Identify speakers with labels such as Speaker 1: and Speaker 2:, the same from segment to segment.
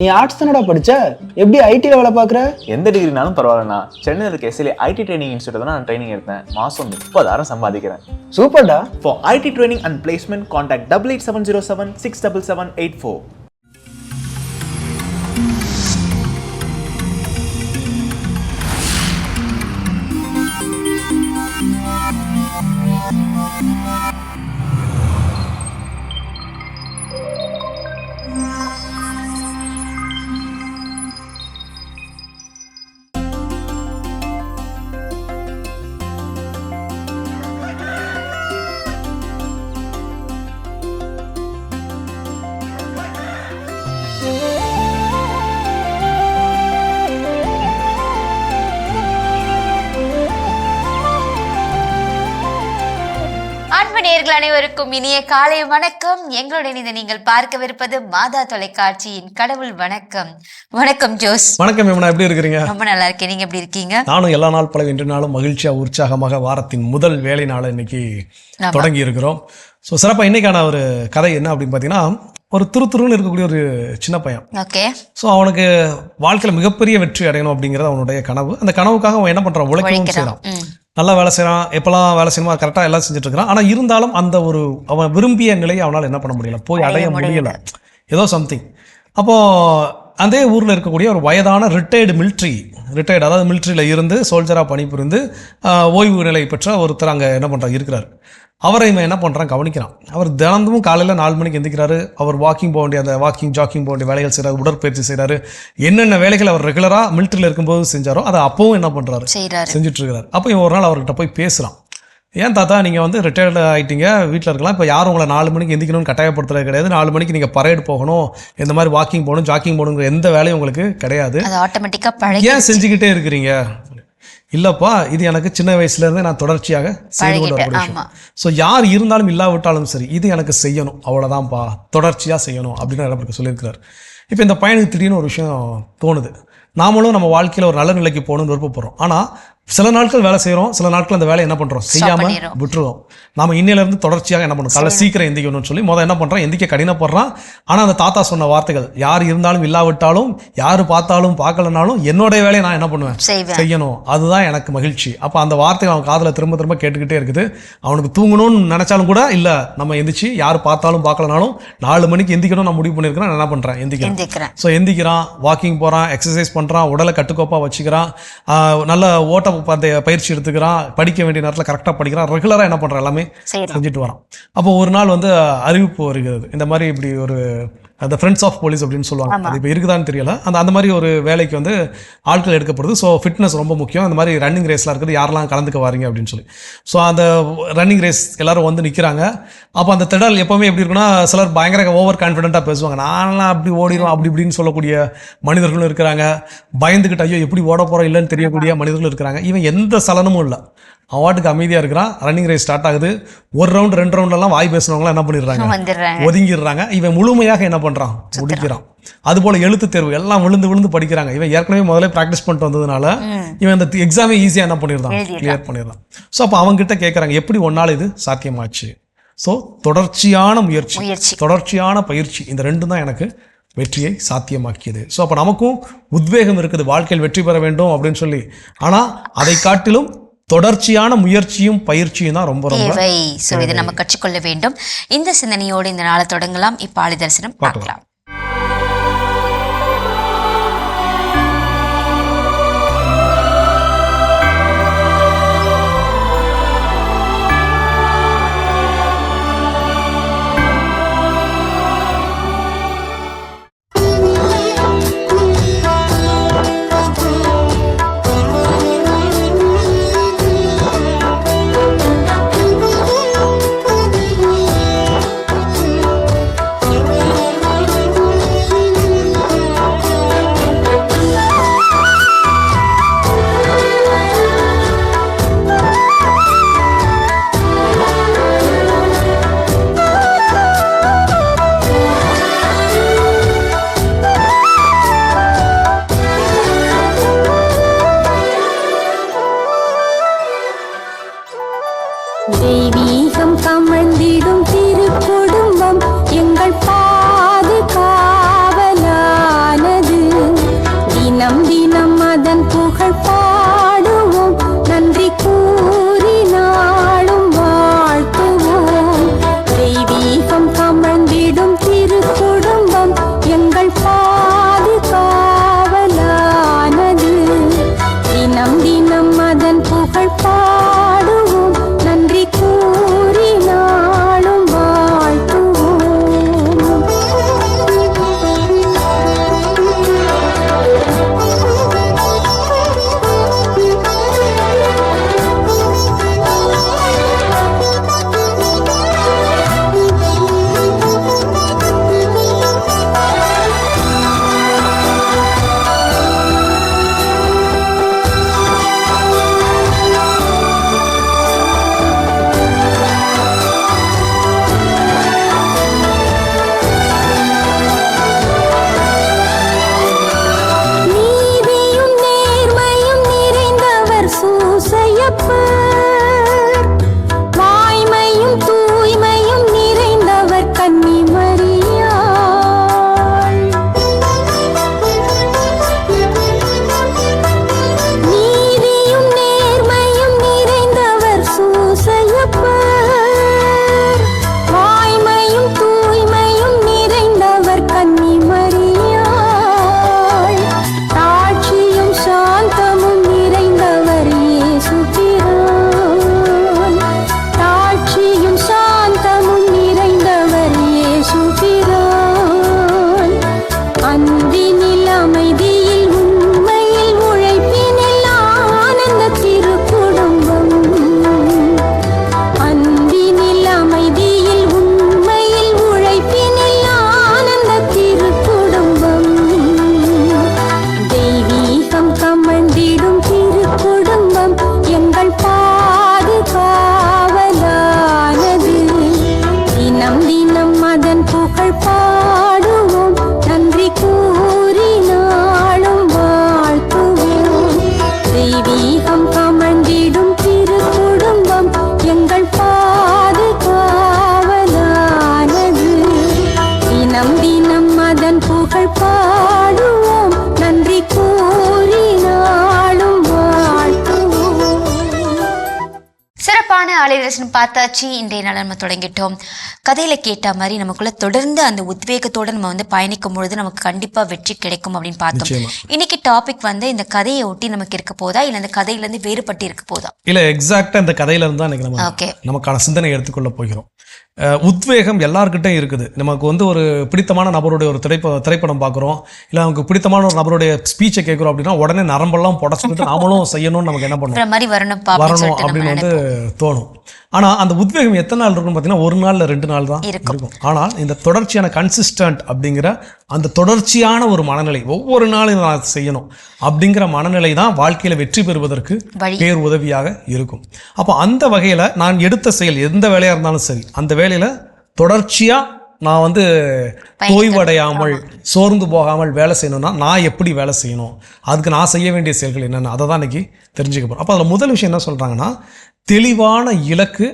Speaker 1: நீ ஆர்ட்ஸ் தானடா படிச்ச, எப்படி ஐடில வேலை பார்க்குற?
Speaker 2: எந்த டிகிரினாலும் பரவாயில்லண்ணா. சென்னையில் இருக்க எஸ்எல்ஏ ஐடி ட்ரைனிங் இன்ஸ்டியூட் தான் நான் ட்ரைனிங் எடுத்தேன். மாதம் 30,000 சம்பாதிக்கிறேன்.
Speaker 1: சூப்பர்டா.
Speaker 2: For IT training and placement, contact 88707 67784.
Speaker 3: நேயர்கள் அனைவருக்கும் இனிய காலை வணக்கம். எங்களுடன் இதை நீங்கள் பார்க்கவிருப்பது மாதா தொலைக்காட்சியின் கடவுள் வணக்கம். வணக்கம் ஜோஸ்.
Speaker 4: வணக்கம் யமுனா, எப்படி இருக்கிறீங்க?
Speaker 3: ரொம்ப நல்லா இருக்கேன். நீங்க எப்படி இருக்கீங்க?
Speaker 4: நானும் எல்லா நாள் பல இன்று நாளும் மகிழ்ச்சியா உற்சாகமாக வாரத்தின் முதல் வேலை நாளை இன்னைக்கு தொடங்கி இருக்கிறோம். ஸோ சிறப்பாக இன்னைக்கான ஒரு கதை என்ன அப்படின்னு பார்த்தீங்கன்னா, ஒரு துருத்துருன்னு இருக்கக்கூடிய ஒரு சின்ன பையன்.
Speaker 3: ஓகே.
Speaker 4: ஸோ அவனுக்கு வாழ்க்கையில் மிகப்பெரிய வெற்றி அடையணும் அப்படிங்கிறது அவனுடைய கனவு. அந்த கனவுக்காக அவன் என்ன பண்றான், உழைக்கவும் செய்யறான், நல்லா வேலை செய்யறான், எப்பெல்லாம் வேலை செய்யணுமோ கரெக்டாக எல்லாம் செஞ்சுட்டு இருக்கிறான். ஆனால் இருந்தாலும் அந்த ஒரு அவன் விரும்பிய நிலையை அவனால் என்ன பண்ண முடியல, போய் அடைய முடியல, ஏதோ சம்திங். அப்போ அதே ஊரில் இருக்கக்கூடிய ஒரு வயதான ரிட்டையர்டு அதாவது மிலிட்ரியில் இருந்து சோல்ஜராக பணிபுரிந்து ஓய்வு நிலை பெற்ற ஒருத்தர் அங்கே என்ன பண்ணுறாங்க இருக்கிறார். அவரை இவன் என்ன பண்ணுறான், கவனிக்கிறான். அவர் தினந்தமும் காலையில் 4 மணிக்கு எந்திக்கிறாரு. அவர் வாக்கிங் போக வேண்டிய, அந்த ஜாக்கிங் போக வேண்டிய வேலைகள் செய்கிறார், உடற்பயிற்சி செய்கிறாரு. என்னென்ன வேலைகள் அவர் ரெகுலராக மிலிட்ரியில் இருக்கும்போது செஞ்சாரோ அதை அப்பவும் என்ன பண்ணுறாரு, செஞ்சுட்டு இருக்கிறார். அப்போ இவன் ஒரு நாள் அவர்கிட்ட போய் பேசுகிறான். ஏன் தாத்தா, நீங்கள் வந்து ரிட்டையர்டு ஆகிட்டீங்க, வீட்டில் இருக்கலாம், இப்போ யாரும் உங்களை 4 மணிக்கு எந்திக்கணும்னு கட்டாயப்படுத்துறது கிடையாது. 4 மணிக்கு நீங்கள் பரேடு போகணும், இந்த மாதிரி வாக்கிங் போகணும், ஜாக்கிங் போகணுங்கிற எந்த வேலையும் உங்களுக்கு கிடையாது. ஏன் செஞ்சுக்கிட்டே இருக்கிறீங்க? இல்லப்பா, இது எனக்கு சின்ன வயசுலேருந்தே நான் தொடர்ச்சியாக செய்து கொண்டு வரக்கூடிய விஷயம். ஸோ யார் இருந்தாலும் இல்லாவிட்டாலும் சரி, இது எனக்கு செய்யணும், அவ்வளோதான்ப்பா, தொடர்ச்சியாக செய்யணும் அப்படின்னு எனக்கு சொல்லியிருக்கிறார். இப்போ இந்த பையனுக்கு திடீர்னு ஒரு விஷயம் தோணுது. நாமளும் நம்ம வாழ்க்கையில் ஒரு நல்ல நிலைக்கு போகணும்னு விருப்பப்படுறோம். ஆனால் சில நாட்கள் வேலை செய்கிறோம், சில நாட்கள் அந்த வேலையை என்ன பண்ணுறோம், செய்யாமல் விட்டுருவோம். நம்ம இன்னிலேருந்து தொடர்ச்சியாக என்ன பண்ணுறோம், காலை சீக்கிரம் எந்திக்கணும்னு சொல்லி என்ன பண்ணுறோம், எந்திக்க கடினப்படுறான். ஆனால் அந்த தாத்தா சொன்ன வார்த்தைகள், யார் இருந்தாலும் இல்லாவிட்டாலும், யார் பார்த்தாலும் பார்க்கலனாலும் என்னுடைய வேலையை நான் என்ன பண்ணுவேன், செய்யணும், அதுதான் எனக்கு மகிழ்ச்சி. அப்போ அந்த வார்த்தைகள் அவன் காதில் திரும்ப திரும்ப கேட்டுக்கிட்டே இருக்குது. அவனுக்கு தூங்கணும்னு நினச்சாலும் கூட இல்லை, நம்ம எந்திரிச்சு யார் பார்த்தாலும் பார்க்கலனாலும் 4 மணிக்கு எந்திக்கணும் நான் முடிவு பண்ணியிருக்கிறேன். நான் என்ன பண்ணுறேன், எந்திக்கிறேன். ஸோ எந்திக்கிறான், வாக்கிங் போகிறான், எக்ஸசைஸ் பண்ணுறான், உடலை கட்டுக்கோப்பாக வச்சுக்கிறான், நல்ல ஓட்ட பயிற்சி எடுத்துக்கிறான், படிக்க வேண்டிய நேரத்தில் கரெக்டாக படிக்கிறான், ரெகுலராக என்ன பண்ணுறான், எல்லாமே செஞ்சுட்டு வரான். அப்போ ஒரு நாள் வந்து அறிவிப்பு வருகிறது, இந்த மாதிரி இப்படி ஒரு அந்த ஃப்ரெண்ட்ஸ் ஆஃப் போலீஸ் அப்படின்னு சொல்லுவாங்க, அது இப்போ இருக்குதான்னு தெரியல, அந்த மாதிரி ஒரு வேலைக்கு வந்து ஆட்கள் எடுக்கப்படுது. ஸோ ஃபிட்னஸ் ரொம்ப முக்கியம், அந்த மாதிரி ரன்னிங் ரேஸ்லாம் இருக்குது, யாரெல்லாம் கலந்துக்க வாரீங்க அப்படின்னு சொல்லி. ஸோ அந்த ரன்னிங் ரேஸ் எல்லாரும் வந்து நிற்கிறாங்க. அப்போ அந்த திடல் எப்போவுமே எப்படி இருக்குன்னா, சிலர் பயங்கர ஓவர் கான்ஃபிடென்ட்டாக பேசுவாங்க, நான்லாம் அப்படி ஓடிடும் அப்படி இப்படின்னு சொல்லக்கூடிய மனிதர்களும் இருக்கிறாங்க. பயந்துக்கிட்டு ஐயோ எப்படி ஓட போகிறோம் இல்லைன்னு தெரியக்கூடிய மனிதர்களும் இருக்கிறாங்க. இவன் எந்த சலனமும் இல்லை, அவாட்டுக்கு அமைதியாக இருக்கிறான். ரன்னிங் ரேஸ் ஸ்டார்ட் ஆகுது. 1 ரவுண்ட் 2 ரவுண்ட்லாம் வாய் பேசுனவங்களாம் என்ன பண்ணிடுறாங்க, ஒதுங்கிடுறாங்க. இவன் முழுமையாக என்ன பண்ணுறான், முடிக்கிறான். அதுபோல் எழுத்து தேர்வு எல்லாம் விழுந்து படிக்கிறாங்க. இவன் ஏற்கனவே முதல்ல ப்ராக்டிஸ் பண்ணிட்டு வந்ததுனால இவன் இந்த எக்ஸாமே ஈஸியாக என்ன பண்ணிடுறான், கிளியர் பண்ணிடுறான். ஸோ அப்போ அவங்ககிட்ட கேட்குறாங்க, எப்படி ஒன்றால் இது சாத்தியமாச்சு? ஸோ தொடர்ச்சியான முயற்சி, தொடர்ச்சியான பயிற்சி, இந்த 2 தான் எனக்கு வெற்றியை சாத்தியமாக்கியது. ஸோ அப்போ நமக்கும் உத்வேகம் இருக்குது, வாழ்க்கையில் வெற்றி பெற வேண்டும் அப்படின்னு சொல்லி. ஆனால் அதை காட்டிலும் தொடர்ச்சியான முயற்சியும் பயிற்சியும் தான் ரொம்ப
Speaker 3: தேவை. ஸோ இதை நம்ம கற்றுக்கொள்ள வேண்டும். இந்த சிந்தனையோடு இந்த நாளை தொடங்கலாம். இப்போ ஆளி தரிசனம் பார்க்கலாம்.
Speaker 5: புகழ் பாடுவோம், நன்றி கூறி நாளும் வாழ்த்துவோம். தெய்வீகம் கமழ்ந்திடும் திருக்குடும்பம் எங்கள் பாதுகாவலானது. தினம் தினம் அதன் புகழ் பாடுவோம், நன்றி கூறி நாளும் வாழ்த்துவோம். நீதியும் நேர்மையும் நிறைந்தவர் சூசையப்பர், வாய்மையும் தூய்மையும் நிறைந்தவர் கன்னி மரியாள். நீதியும் நேர்மையும் நிறைந்தவர் சூசையப்பர், வாய்மையும் தூய்மையும் நிறைந்தவர் கன்னி மரியாள். தாட்சியும் சாந்தமும் நிறைந்தவர் இயேசு பிரான். தாட்சியும் சாந்தமும் நிறைந்தவர் இயேசு பிரான். அன்பினில் அமைதியில் உண்மையில் உழைப்பினில் ஆனந்த திருக்குடும்பம். அன்பினில் அமைதியில் உண்மையில் உழைப்பினில் ஆனந்த திருக்குடும்பம். தெய்வீகம் கமழ்ந்திடும் திருக்குடும்பம் எங்கள் பாதுகாவலானது. தினம் தினம் அதன் புகழ் பாடுவோம், நன்றி கூறி நாளும் வாழ்த்துவோம். தெய்வீகம் கமழ்ந்திடும் திருக்குடும்பம் எங்கள் பாதுகாவலானது. தினம் தினம் அதன் புகழ் பாடுவோம், நன்றி கூறி நாளும் வாழ்த்துவோம்.
Speaker 3: சிறப்பான ஆலயரசன் பார்த்தாச்சு. இன்றைய நாள் நம்ம தொடங்கிட்டோம். கதையில கேட்ட மாதிரி நமக்குள்ள தொடர்ந்து அந்த உத்வேகத்தோட நம்ம வந்து பயணிக்கும் பொழுது நமக்கு கண்டிப்பா வெற்றி கிடைக்கும் அப்படின்னு பார்த்தோம்.
Speaker 4: நிச்சயமா.
Speaker 3: இன்னைக்கு டாபிக் வந்து இந்த கதையை ஒட்டி நமக்கு இருக்க போதா இல்ல இந்த கதையில இருந்து வேறுபட்டு இருக்க போதா?
Speaker 4: இல்ல எக்ஸாக்டா இந்த கதையில இருந்து தான் இன்னைக்கு
Speaker 3: Okay.
Speaker 4: நமக்கான சிந்தனை எடுத்துக்கொள்ள போகிறோம். உத்வேகம் எல்லார்கிட்டையும் இருக்குது. நமக்கு வந்து ஒரு பிடித்தமான நபருடைய ஒரு திரைப்படம் பார்க்குறோம், இல்லை நமக்கு பிடித்தமான ஒரு நபருடைய ஸ்பீச்சை கேட்குறோம் அப்படின்னா உடனே நரம்பெல்லாம் புடச்சிக்கிட்டு நாமளும் செய்யணும்னு நமக்கு என்ன பண்ணுவோம்,
Speaker 3: மாதிரி வரணும்
Speaker 4: அப்படின்னு வந்து தோணும். ஆனால் அந்த உத்வேகம் எத்தனை நாள் இருக்குன்னு பார்த்தீங்கன்னா 1 நாள் 2 நாள் தான் இருக்கும். ஆனால் இந்த தொடர்ச்சியான கன்சிஸ்டன்ட் அப்படிங்கிற அந்த தொடர்ச்சியான ஒரு மனநிலை, ஒவ்வொரு நாளும் நான் செய்யணும் அப்படிங்கிற மனநிலை தான் வாழ்க்கையில் வெற்றி பெறுவதற்கு பேர் உதவியாக இருக்கும். அப்போ அந்த வகையில் நான் எடுத்த செயல் எந்த வேலையாக இருந்தாலும் சரி, அந்த வேலையில் தொடர்ச்சியாக நான் வந்து ஓய்வடையாமல் சோர்ந்து போகாமல் வேலை செய்யணும்னா நான் எப்படி வேலை செய்யணும், அதுக்கு நான் செய்ய வேண்டிய செயல்கள் என்னென்ன, அதை தான் இன்றைக்கி தெரிஞ்சுக்க போகிறோம். அப்போ அதில் முதல் விஷயம் என்ன சொல்கிறாங்கன்னா, தெளிவான இலக்கு,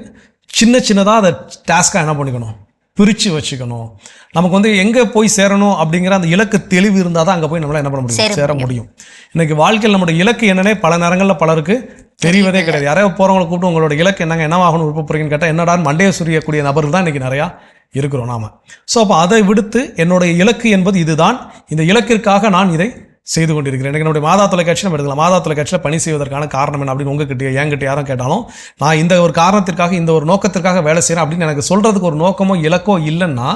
Speaker 4: சின்ன சின்னதாக அதை டாஸ்க்காக என்ன பண்ணிக்கணும், பிரித்து வச்சுக்கணும். நமக்கு வந்து எங்கே போய் சேரணும் அப்படிங்கிற அந்த இலக்கு தெளிவு இருந்தால் தான் அங்கே போய் நம்மளால் என்ன பண்ண முடியும், சேர முடியும். இன்றைக்கி வாழ்க்கையில் நம்மளோட இலக்கு என்னன்னே பல நேரங்களில் பலருக்கு தெரியவதே கிடையாது. யாரையோ போகிறவங்களை கூப்பிட்டு உங்களோட இலக்கு என்னங்க, என்னவாகணும் விருப்ப போகிறீங்கன்னு கேட்டால் என்னடான்னு மண்டையை சுரியக்கூடிய நபர்கள் தான் இன்றைக்கி நிறையா இருக்கிறோம் நாம. ஸோ அப்போ அதை விடுத்து என்னுடைய இலக்கு என்பது இதுதான், இந்த இலக்கிற்காக நான் இதை செய்து கொண்டிருக்கிறேன். எனக்கு என்னுடைய மாதா தொலைக்காட்சி நம்ம எடுக்கலாம். மாதா தொலைக்காட்சியில் பணி செய்வதற்கான காரணம் என்ன அப்படின்னு உங்ககிட்ட என்கிட்ட யாரும் கேட்டாலும் நான் இந்த ஒரு காரணத்திற்காக இந்த ஒரு நோக்கத்திற்காக வேலை செய்கிறேன் அப்படின்னு எனக்கு சொல்கிறதுக்கு ஒரு நோக்கமோ இலக்கோ இல்லைன்னா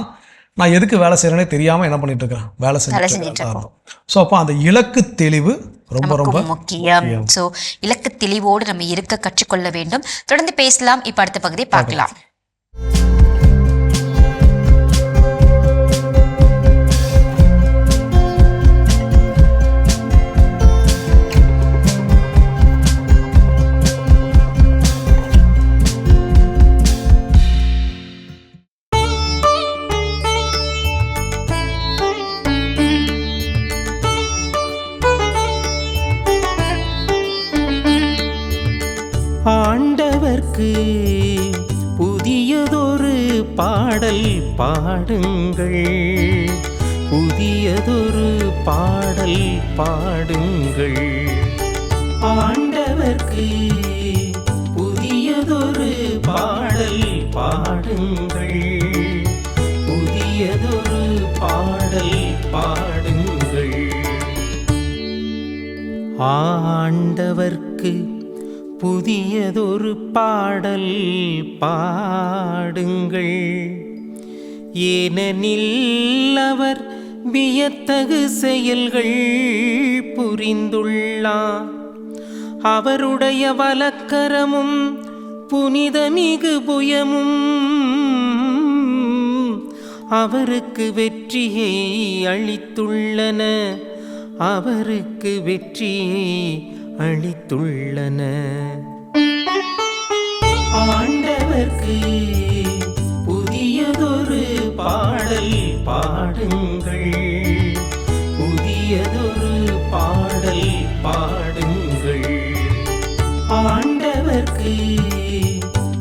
Speaker 4: நான் எதுக்கு வேலை செய்கிறேனே தெரியாமல் என்ன பண்ணிட்டு இருக்கிறேன், வேலை செஞ்சுட்டு. ஸோ அப்போ அந்த இலக்கு தெளிவு ரொம்ப ரொம்ப
Speaker 3: முக்கியம். ஸோ இலக்கு தெளிவோடு நம்ம இருக்க கற்றுக்கொள்ள வேண்டும். தொடர்ந்து பேசலாம். இப்போ அடுத்த பகுதியை பார்க்கலாம்.
Speaker 6: ஆண்டவர்க்கு புதியதொரு பாடல் பாடுங்கள், புதியதொரு பாடல் பாடுங்கள். ஆண்டவர்க்கு புதியதொரு பாடல் பாடுங்கள், புதியதொரு பாடல் பாடுங்கள். ஆண்டவர்க்கு புதியதொரு பாடல் பாடுங்கள், ஏனெனில் அவர் வியத்தகு செயல்கள் புரிந்துள்ளார். அவருடைய வலக்கரமும் புனிதமிகு புயமும் அவருக்கு வெற்றியை அளித்துள்ளன, அவருக்கு வெற்றியை அளித்துள்ளன. ஆண்டவர்க்கு புதியதொரு பாடல் பாடுங்கள், புதியதொரு பாடல் பாடுங்கள். ஆண்டவர்க்கு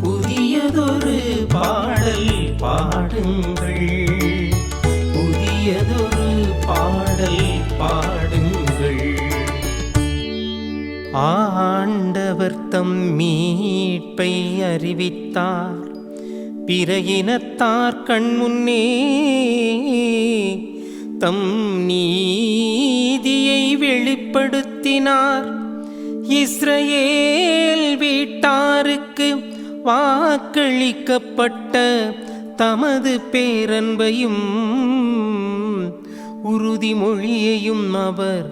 Speaker 6: புதியதொரு பாடல் பாடுங்கள், புதியதொரு பாடல் பாடுங்கள். ஆண்டவர் தம் மீட்பை அறிவித்தார், பிற இனத்தார் கண்முன்னே தம் நீதியை வெளிப்படுத்தினார். இஸ்ரவேல் வீட்டாருக்கு வாக்களிக்கப்பட்ட தமது பேரன்பையும் உறுதிமொழியையும் அவர்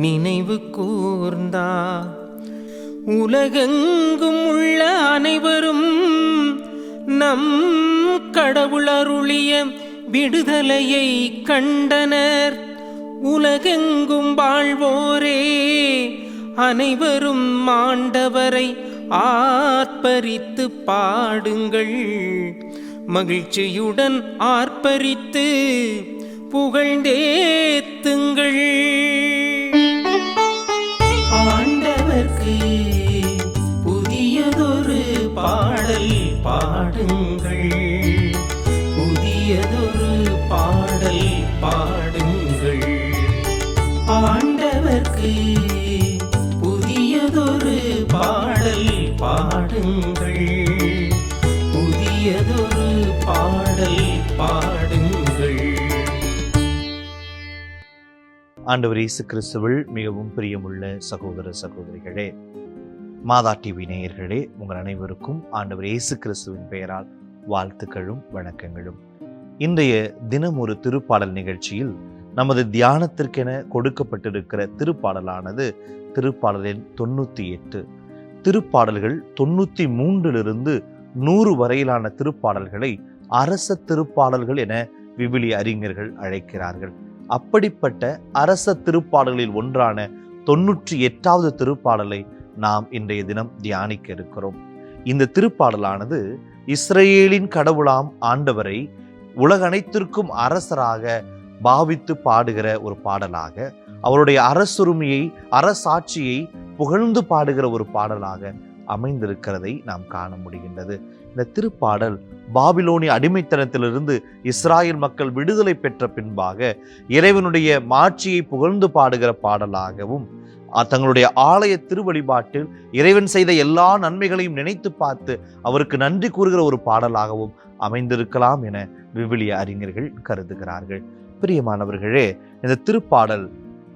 Speaker 6: நினைவு கூர்ந்தார். உலகெங்கும் உள்ள அனைவரும் நம் கடவுள் அருளிய விடுதலையை கண்டனர். உலகெங்கும் வாழ்வோரே அனைவரும் ஆண்டவரை ஆர்ப்பரித்து பாடுங்கள், மகிழ்ச்சியுடன் ஆர்ப்பரித்து புகழ்ந்தேத்துங்கள். ஆண்டவர்க்கு புதியதொரு பாடல் பாடுங்கள், புதியதொரு பாடல் பாடுங்கள். ஆண்டவர்க்கு புதியதொரு பாடல் பாடுங்கள், புதியதொரு பாடல் பாடுங்கள்.
Speaker 7: ஆண்டவர் இயேசு கிறிஸ்துவில் மிகவும் பிரியமுள்ள சகோதர சகோதரிகளே, மாதா டிவி நேயர்களே, உங்கள் அனைவருக்கும் ஆண்டவர் இயேசு கிறிஸ்துவின் பெயரால் வாழ்த்துக்களும் வணக்கங்களும். இன்றைய தினம் ஒரு திருப்பாடல் நிகழ்ச்சியில் நமது தியானத்திற்கென கொடுக்கப்பட்டிருக்கிற திருப்பாடலானது திருப்பாடலின் 98. திருப்பாடல்கள் 93 100 வரையிலான திருப்பாடல்களை அரச திருப்பாடல்கள் என விவிலிய அறிஞர்கள் அழைக்கிறார்கள். அப்படிப்பட்ட அரச திருப்பாடல்களில் ஒன்றான 98வது திருப்பாடலை நாம் இன்றைய தினம் தியானிக்க இருக்கிறோம். இந்த திருப்பாடலானது இஸ்ரவேலின் கடவுளாம் ஆண்டவரை உலக அனைத்திற்கும் அரசராக பாவித்து பாடுகிற ஒரு பாடலாக, அவருடைய அரசுரிமையை அரசாட்சியை புகழ்ந்து பாடுகிற ஒரு பாடலாக அமைந்திருக்கிறதை நாம் காண முடிகின்றது. இந்த திருப்பாடல் பாபிலோனிய அடிமைத்தனத்திலிருந்து இஸ்ராயல் மக்கள் விடுதலை பெற்ற பின்பாக இறைவனுடைய மாட்சியை புகழ்ந்து பாடுகிற பாடலாகவும், தங்களுடைய ஆலய திருவழிபாட்டில் இறைவன் செய்த எல்லா நன்மைகளையும் நினைத்து பார்த்து அவருக்கு நன்றி கூறுகிற ஒரு பாடலாகவும் அமைந்திருக்கலாம் என விவிலிய அறிஞர்கள் கருதுகிறார்கள். பிரியமானவர்களே, இந்த திருப்பாடல்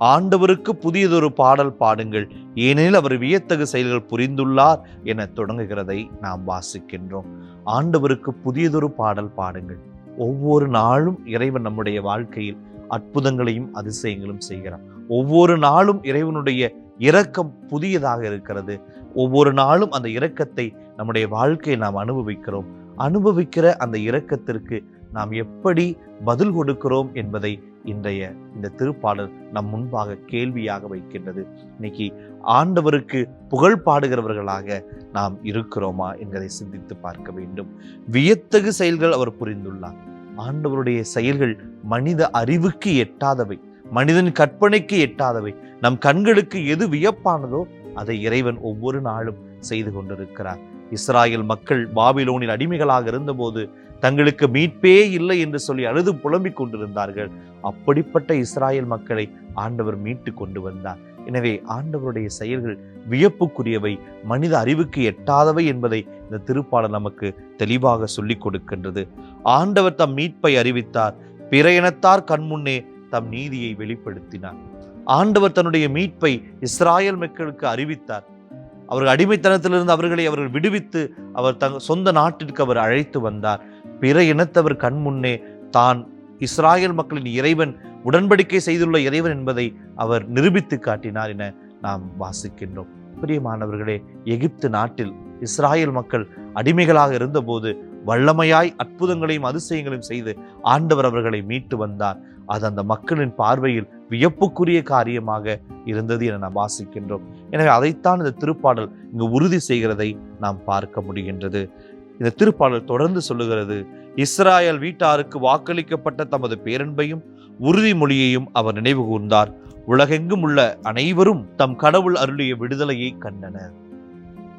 Speaker 7: ஆண்டவருக்கு புதியதொரு பாடல் பாடுங்கள், ஏனெனில் அவர் வியத்தகு செயல்கள் புரிந்துள்ளார் என தொடங்குகிறதை நாம் வாசிக்கின்றோம். ஆண்டவருக்கு புதியதொரு பாடல் பாடுங்கள். ஒவ்வொரு நாளும் இறைவன் நம்முடைய வாழ்க்கையில் அற்புதங்களையும் அதிசயங்களும் செய்கிறார். ஒவ்வொரு நாளும் இறைவனுடைய இரக்கம் புதியதாக இருக்கிறது. ஒவ்வொரு நாளும் அந்த இரக்கத்தை நம்முடைய வாழ்க்கையை நாம் அனுபவிக்கிறோம். அனுபவிக்கிற அந்த இரக்கத்திற்கு நாம் எப்படி பதில் கொடுக்கிறோம் என்பதை இன்றைய இந்த திருப்பாடல் நம் முன்பாக கேள்வியாக வைக்கின்றது. இன்னைக்கு ஆண்டவருக்கு புகழ் பாடுகிறவர்களாக நாம் இருக்கிறோமா என்பதை சிந்தித்து பார்க்க வேண்டும். வியத்தகு செயல்கள் அவர் புரிந்துள்ளார். ஆண்டவருடைய செயல்கள் மனித அறிவுக்கு எட்டாதவை, மனிதன் கற்பனைக்கு எட்டாதவை. நம் கண்களுக்கு எது வியப்பானதோ அதை இறைவன் ஒவ்வொரு நாளும் செய்து கொண்டிருக்கிறார். இஸ்ராயல் மக்கள் பாபிலோனில் அடிமைகளாக இருந்தபோது தங்களுக்கு மீட்பே இல்லை என்று சொல்லி அழுது புலம்பிக் கொண்டிருந்தார்கள். அப்படிப்பட்ட இஸ்ராயல் மக்களை ஆண்டவர் மீட்டு கொண்டு வந்தார். எனவே ஆண்டவருடைய செயல்கள் வியப்புக்குரியவை, மனித அறிவுக்கு எட்டாதவை என்பதை இந்த திருப்பாடல் நமக்கு தெளிவாக சொல்லிக் கொடுக்கின்றது. ஆண்டவர் தம் மீட்பை அறிவித்தார், பிற இனத்தார் கண்முன்னே தம் நீதியை வெளிப்படுத்தினார். ஆண்டவர் தன்னுடைய மீட்பை இஸ்ராயல் மக்களுக்கு அறிவித்தார். அவர்கள் அடிமைத்தனத்திலிருந்து அவர்கள் விடுவித்து அவர் சொந்த நாட்டிற்கு அவர் அழைத்து வந்தார். பிற இனத்தவர் கண்முன்னே தான் இஸ்ராயல் மக்களின் இறைவன், உடன்படிக்கை செய்துள்ள இறைவன் என்பதை அவர் நிரூபித்து காட்டினார் என நாம் வாசிக்கின்றோம். பிரியமானவர்களே, எகிப்து நாட்டில் இஸ்ராயல் மக்கள் அடிமைகளாக இருந்தபோது வல்லமையாய் அற்புதங்களையும் அதிசயங்களையும் செய்து ஆண்டவர் அவர்களை மீட்டு வந்தார். அது அந்த மக்களின் பார்வையில் வியப்புக்குரிய காரியமாக இருந்தது என நாம் வாசிக்கின்றோம். எனவே அதைத்தான் இந்த திருப்பாடல் இங்கு உறுதி செய்கிறதை நாம் பார்க்க முடிகின்றது. இந்த திருப்பாடல் தொடர்ந்து சொல்லுகிறது, இஸ்ராயல் வீட்டாருக்கு வாக்களிக்கப்பட்ட தமது பேரன்பையும் உறுதிமொழியையும் அவர் நினைவு கூர்ந்தார். உலகெங்கும் உள்ள அனைவரும் தம் கடவுள் அருளிய விடுதலையை கண்டனர்.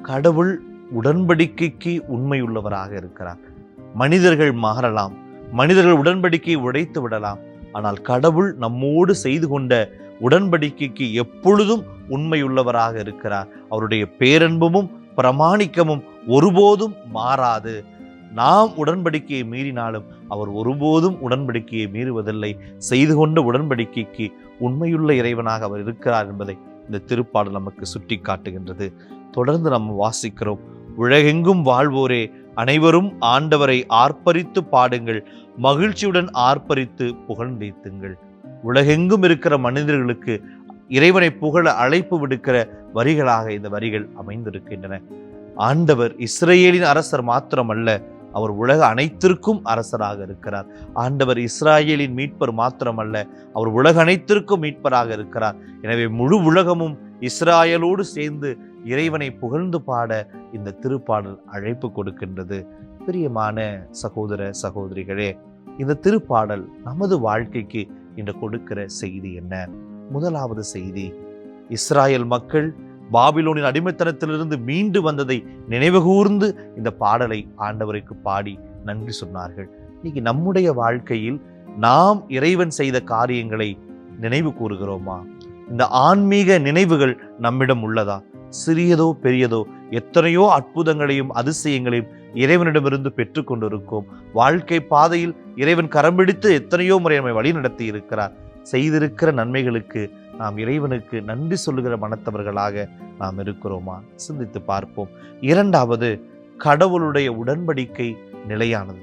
Speaker 7: கடவுள் உடன்படிக்கைக்கு உண்மையுள்ளவராக இருக்கிறார். மனிதர்கள் மாறலாம், மனிதர்கள் உடன்படிக்கையை உடைத்து விடலாம், ஆனால் கடவுள் நம்மோடு செய்து கொண்ட உடன்படிக்கைக்கு எப்பொழுதும் உண்மையுள்ளவராக இருக்கிறார். அவருடைய பேரன்பும் பிரமாணிக்கமும் ஒருபோதும் மாறாது. நாம் உடன்படிக்கையை மீறினாலும் அவர் ஒருபோதும் உடன்படிக்கையை மீறுவதில்லை. செய்து கொண்ட உடன்படிக்கைக்கு உண்மையுள்ள இறைவனாக அவர் இருக்கிறார் என்பதை இந்த திருப்பாடல் நமக்கு சுட்டி காட்டுகின்றது. தொடர்ந்து நம்ம வாசிக்கிறோம், உலகெங்கும் வாழ்வோரே அனைவரும் ஆண்டவரை ஆர்ப்பரித்து பாடுங்கள், மகிழ்ச்சியுடன் ஆர்ப்பரித்து புகழ்ந்தேத்துங்கள். உலகெங்கும் இருக்கிற மனிதர்களுக்கு இறைவனை புகழ அழைப்பு விடுக்கிற வரிகளாக இந்த வரிகள் அமைந்திருக்கின்றன. ஆண்டவர் இஸ்ரேலின் அரசர் மாத்திரமல்ல, அவர் உலக அனைத்திற்கும் அரசராக இருக்கிறார். ஆண்டவர் இஸ்ராயேலின் மீட்பர் மாத்திரமல்ல, அவர் உலக அனைத்திற்கும் மீட்பராக இருக்கிறார். எனவே முழு உலகமும் இஸ்ராயலோடு சேர்ந்து இறைவனை புகழ்ந்து பாட இந்த திருப்பாடல் அழைப்பு கொடுக்கின்றது. பிரியமான சகோதர சகோதரிகளே, இந்த திருப்பாடல் நமது வாழ்க்கைக்கு இன்று கொடுக்கிற செய்தி என்ன? முதலாவது செய்தி, இஸ்ராயல் மக்கள் பாபிலோனின் அடிமைத்தனத்திலிருந்து மீண்டு வந்ததை நினைவுகூர்ந்து இந்த பாடலை ஆண்டவருக்கு பாடி நன்றி சொன்னார்கள். இன்னைக்கு நம்முடைய வாழ்க்கையில் நாம் இறைவன் செய்த காரியங்களை நினைவு கூறுகிறோமா? இந்த ஆன்மீக நினைவுகள் நம்மிடம் உள்ளதா? சிறியதோ பெரியதோ எத்தனையோ அற்புதங்களையும் அதிசயங்களையும் இறைவனிடமிருந்து பெற்று கொண்டிருக்கோம். வாழ்க்கை பாதையில் இறைவன் கரம் பிடித்து எத்தனையோ முறை நம்மை வழி நடத்தி இருக்கிறார். செய்திருக்கிற நன்மைகளுக்கு நாம் இறைவனுக்கு நன்றி சொல்லுகிற மனத்தவர்களாக நாம் இருக்கிறோமா? சிந்தித்து பார்ப்போம். இரண்டாவது, கடவுளுடைய உடன்படிக்கை நிலையானது.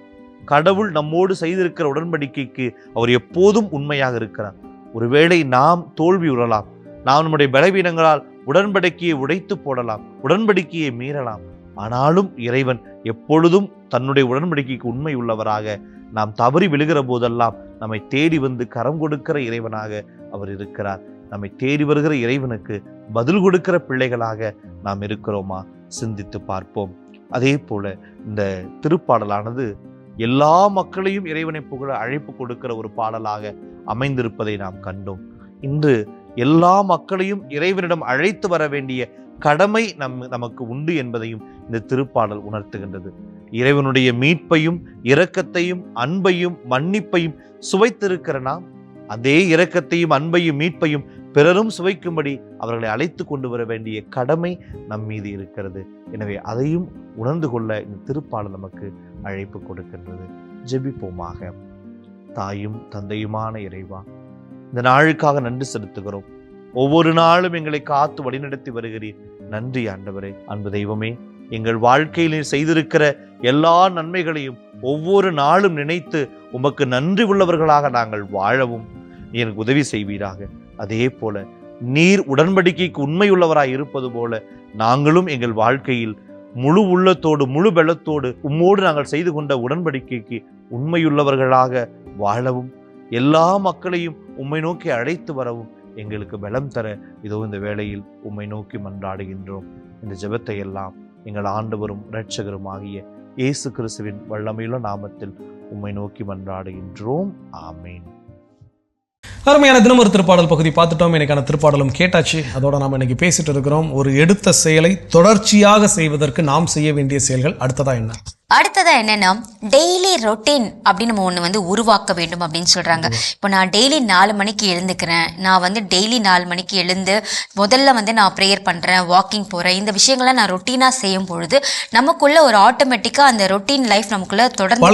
Speaker 7: கடவுள் நம்மோடு செய்திருக்கிற உடன்படிக்கைக்கு அவர் எப்போதும் உண்மையாக இருக்கிறார். ஒருவேளை நாம் தோல்வி உறலாம், நாம் நம்முடைய பலவீனங்களால் உடன்படிக்கையை உடைத்து போடலாம், உடன்படிக்கையை மீறலாம். ஆனாலும் இறைவன் எப்பொழுதும் தன்னுடைய உடன்படிக்கைக்கு உண்மை உள்ளவராக, நாம் தவறி விழுகிற போதெல்லாம் நம்மை தேடி வந்து கரம் கொடுக்கிற இறைவனாக அவர் இருக்கிறார். நம்மை தேடி வருகிற இறைவனுக்கு பதில் கொடுக்கிற பிள்ளைகளாக நாம் இருக்கிறோமா? சிந்தித்து பார்ப்போம். அதே போல இந்த திருப்பாடலானது எல்லா மக்களையும் இறைவனை புகழ அழைப்பு கொடுக்கிற ஒரு பாடலாக அமைந்திருப்பதை நாம் கண்டோம். இன்று எல்லா மக்களையும் இறைவனிடம் அழைத்து வர வேண்டிய கடமை நமக்கு உண்டு என்பதையும் இந்த திருப்பாடல் உணர்த்துகின்றது. இறைவனுடைய மீட்பையும் இரக்கத்தையும் அன்பையும் மன்னிப்பையும் சுவைத்திருக்கிற நாம் அதே இரக்கத்தையும் அன்பையும் மீட்பையும் பிறரும் சுவைக்கும்படி அவர்களை அழைத்து கொண்டு வர வேண்டிய கடமை நம் மீது இருக்கிறது. எனவே அதையும் உணர்ந்து கொள்ள இந்த திருப்பாடல் நமக்கு அழைப்பு கொடுக்கின்றது. ஜெபிப்போமாக. தாயும் தந்தையுமான இறைவா, இந்த நாளுக்காக நன்றி செலுத்துகிறோம். ஒவ்வொரு நாளும் எங்களை காத்து வழிநடத்தி வருகிறீர். நன்றி ஆண்டவரே. அன்பு தெய்வமே, எங்கள் வாழ்க்கையில் செய்திருக்கிற எல்லா நன்மைகளையும் ஒவ்வொரு நாளும் நினைத்து உமக்கு நன்றி உள்ளவர்களாக நாங்கள் வாழவும் எனக்கு உதவி செய்வீராக. அதே போல நீர் உடன்படிக்கைக்கு உண்மையுள்ளவராய் இருப்பது போல நாங்களும் எங்கள் வாழ்க்கையில் முழு உள்ளத்தோடு முழு பலத்தோடு உம்மோடு நாங்கள் செய்து கொண்ட உடன்படிக்கைக்கு உண்மையுள்ளவர்களாக வாழவும், எல்லா மக்களையும் உம்மை நோக்கி அழைத்து வரவும் எங்களுக்கு பலம் தர இதோ இந்த வேளையில் உம்மை நோக்கி மன்றாடுகின்றோம். இந்த ஜெபத்தை எல்லாம் எங்கள் ஆண்டவரும் இரட்சகரும் ஆகிய இயேசு கிறிஸ்துவின் வல்லமையுள்ள நாமத்தில் உம்மை நோக்கி மன்றாடுகின்றோம். ஆமேன்.
Speaker 4: அருமையான தினம் ஒரு திருப்பாடல் பகுதி பார்த்துட்டோம். எனக்கான திருப்பாடலும் கேட்டாச்சு. அதோட நாம் இன்னைக்கு பேசிட்டு இருக்கிறோம், ஒரு எடுத்த செயலை தொடர்ச்சியாக செய்வதற்கு நாம் செய்ய வேண்டிய செயல்கள் அடுத்ததா என்ன?
Speaker 3: அடுத்ததா என்னன்னா டெய்லி ரொட்டீன் அப்படின்னு நம்ம ஒன்று வந்து உருவாக்க வேண்டும் அப்படின்னு சொல்றாங்க. இப்போ நான் டெய்லி 4 மணிக்கு எழுந்துக்கிறேன், நான் வந்து டெய்லி 4 மணிக்கு எழுந்து முதல்ல வந்து நான் ப்ரேயர் பண்றேன், வாக்கிங் போறேன், இந்த விஷயங்களை நான் ரொட்டீனா செய்யும் பொழுது நமக்குள்ள ஒரு ஆட்டோமேட்டிக்கா அந்த ரொட்டீன் லைஃப் நமக்குள்ள தொடர்ந்து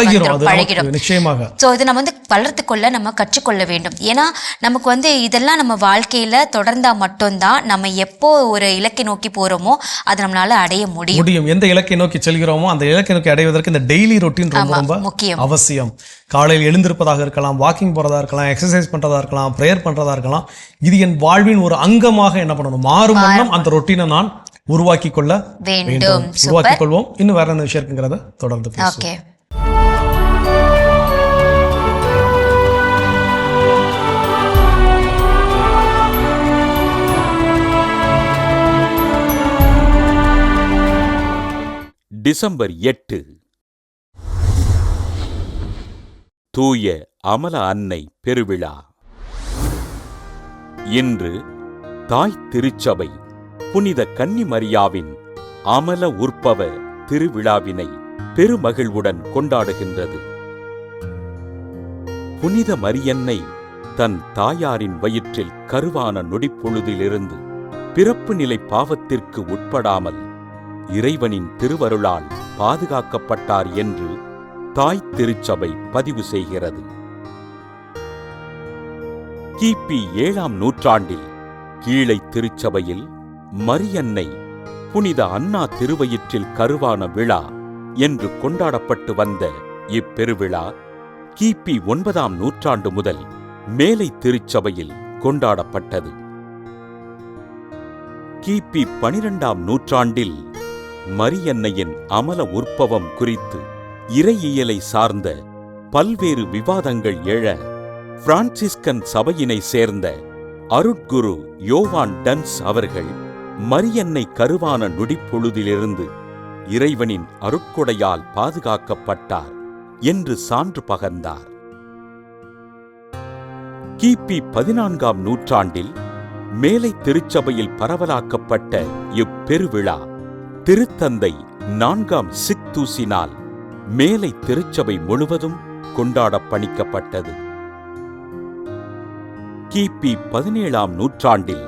Speaker 3: பழகிடும்.
Speaker 4: நிச்சயமாக.
Speaker 3: ஸோ இது நம்ம வந்து வளர்த்துக்கொள்ள நம்ம கற்றுக்கொள்ள வேண்டும். ஏன்னா நமக்கு வந்து இதெல்லாம் நம்ம வாழ்க்கையில தொடர்ந்தா மட்டும்தான் நம்ம எப்போ ஒரு இலக்கை நோக்கி போறோமோ அதை நம்மளால அடைய முடியும்.
Speaker 4: எந்த இலக்கை நோக்கி செல்கிறோமோ அந்த இலக்கை நோக்கி அடைவதற்கு இந்த டெய்லி ரொட்டீன் ரொம்ப அவசியம். காலையில் எழுந்திருப்பதாக இருக்கலாம், வாக்கிங் போறதா இருக்கலாம், எக்ஸசைஸ் பண்றதா இருக்கலாம், பிரேயர் பண்றதா இருக்கலாம். இது என் வாழ்வின் ஒரு அங்கமாக என்ன பண்ணணும், மாறும் வண்ணம் அந்த ரொட்டீனை நான் உருவாக்கி கொள்ள வேண்டும். உருவாக்கி கொள்வோம். இன்னும் வேற என்ன விஷயம் இருக்குங்கிறத தொடர்ந்து பேசுவோம்.
Speaker 8: டிசம்பர் 8 தூய அமல அன்னை பெருவிழா. இன்று தாய் திருச்சபை புனித கன்னிமரியாவின் அமல உற்பவ திருவிழாவினை பெருமகிழ்வுடன் கொண்டாடுகின்றது. புனித மரியன்னை தன் தாயாரின் வயிற்றில் கருவான நொடிப்பொழுதிலிருந்து பிறப்பு நிலை பாவத்திற்கு உட்படாமல் இறைவனின் திருவருளால் பாதுகாக்கப்பட்டார் என்று தாய் திருச்சபை பதிவு செய்கிறது. கிபி 7ஆம் நூற்றாண்டில் கீழை திருச்சபையில் மரியன்னை புனித அன்னா திருவயிற்றில் கருவான விழா என்று கொண்டாடப்பட்டு வந்த இப்பெருவிழா கிபி 9ஆம் நூற்றாண்டு முதல் மேலை திருச்சபையில் கொண்டாடப்பட்டது. கிபி 12ஆம் நூற்றாண்டில் மரியன்னையின் அமல உற்பவம் குறித்து இறையியலை சார்ந்த பல்வேறு விவாதங்கள் எழ பிரான்சிஸ்கன் சபையினை சேர்ந்த அருட்குரு யோவான் டன்ஸ் அவர்கள் மரியன்னை கருவான நொடிப்பொழுதிலிருந்து இறைவனின் அருட்கொடையால் பாதுகாக்கப்பட்டார் என்று சான்று பகர்ந்தார். கிபி 14ஆம் நூற்றாண்டில் மேலை திருச்சபையில் பரவலாக்கப்பட்ட இப்பெருவிழா திருத்தந்தை 4ஆம் சிக்தூசினால் மேலை திருச்சபை முழுவதும் கொண்டாட பணிக்கப்பட்டது. கிபி 17ஆம் நூற்றாண்டில்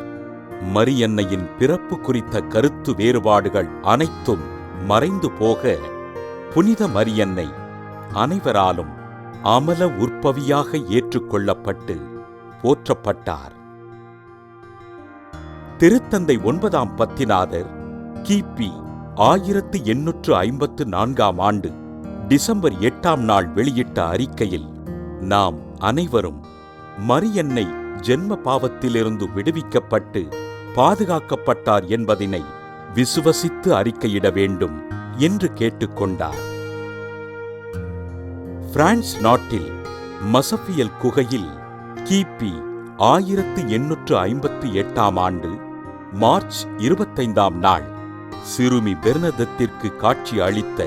Speaker 8: மரியன்னையின் பிறப்பு குறித்த கருத்து வேறுபாடுகள் அனைத்தும் மறைந்து போக புனித மரியன்னை அனைவராலும் அமல உற்பவியாக ஏற்றுக்கொள்ளப்பட்டு போற்றப்பட்டார். திருத்தந்தை 9ஆம் பத்திநாதர் கிபி 1854ஆம் ஆண்டு டிசம்பர் 8ஆம் நாள் வெளியிட்ட அறிக்கையில் நாம் அனைவரும் மரியன்னை ஜென்ம பாவத்திலிருந்து விடுவிக்கப்பட்டு பாதுகாக்கப்பட்டார் என்பதனை விசுவசித்து அறிக்கையிட வேண்டும் என்று கேட்டுக்கொண்டார். பிரான்ஸ் நாட்டில் மசபியல் குகையில் கிபி 1858ஆம் ஆண்டு மார்ச் 25ஆம் நாள் சிறுமி பெர்னதத்திற்கு காட்சி அளித்த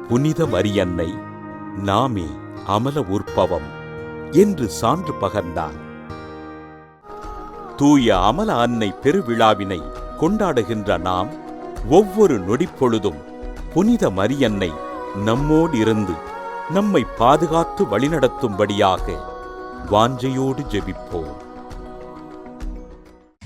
Speaker 8: புனித மரியன்னை நாமே அமல உற்பவம் என்று சான்று பகர்ந்தார். தூய அமல அன்னை பெருவிழாவினை கொண்டாடுகின்ற நாம் ஒவ்வொரு நொடிப்பொழுதும் புனித மரியன்னை நம்மோடு இருந்து நம்மை பாதுகாத்து வழிநடத்தும்படியாக வாஞ்சையோடு ஜெபிப்போம்.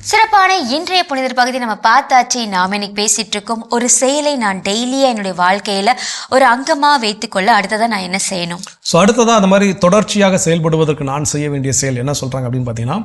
Speaker 3: சிறப்பான இன்றைய புனிதர் பகுதி நம்ம பார்த்தாச்சு. நாம இன்னைக்கு பேசிட்டு இருக்கோம் ஒரு செயலை நான் டெய்லியா என்னுடைய வாழ்க்கையில ஒரு அங்கமா வைத்துக்கொள்ள அடுத்ததான் நான் என்ன செய்யணும்.
Speaker 4: ஸோ அடுத்ததான் அந்த மாதிரி தொடர்ச்சியாக செயல்படுவதற்கு நான் செய்ய வேண்டிய செயல் என்ன சொல்றாங்க அப்படின்னு பார்த்தீங்கன்னா,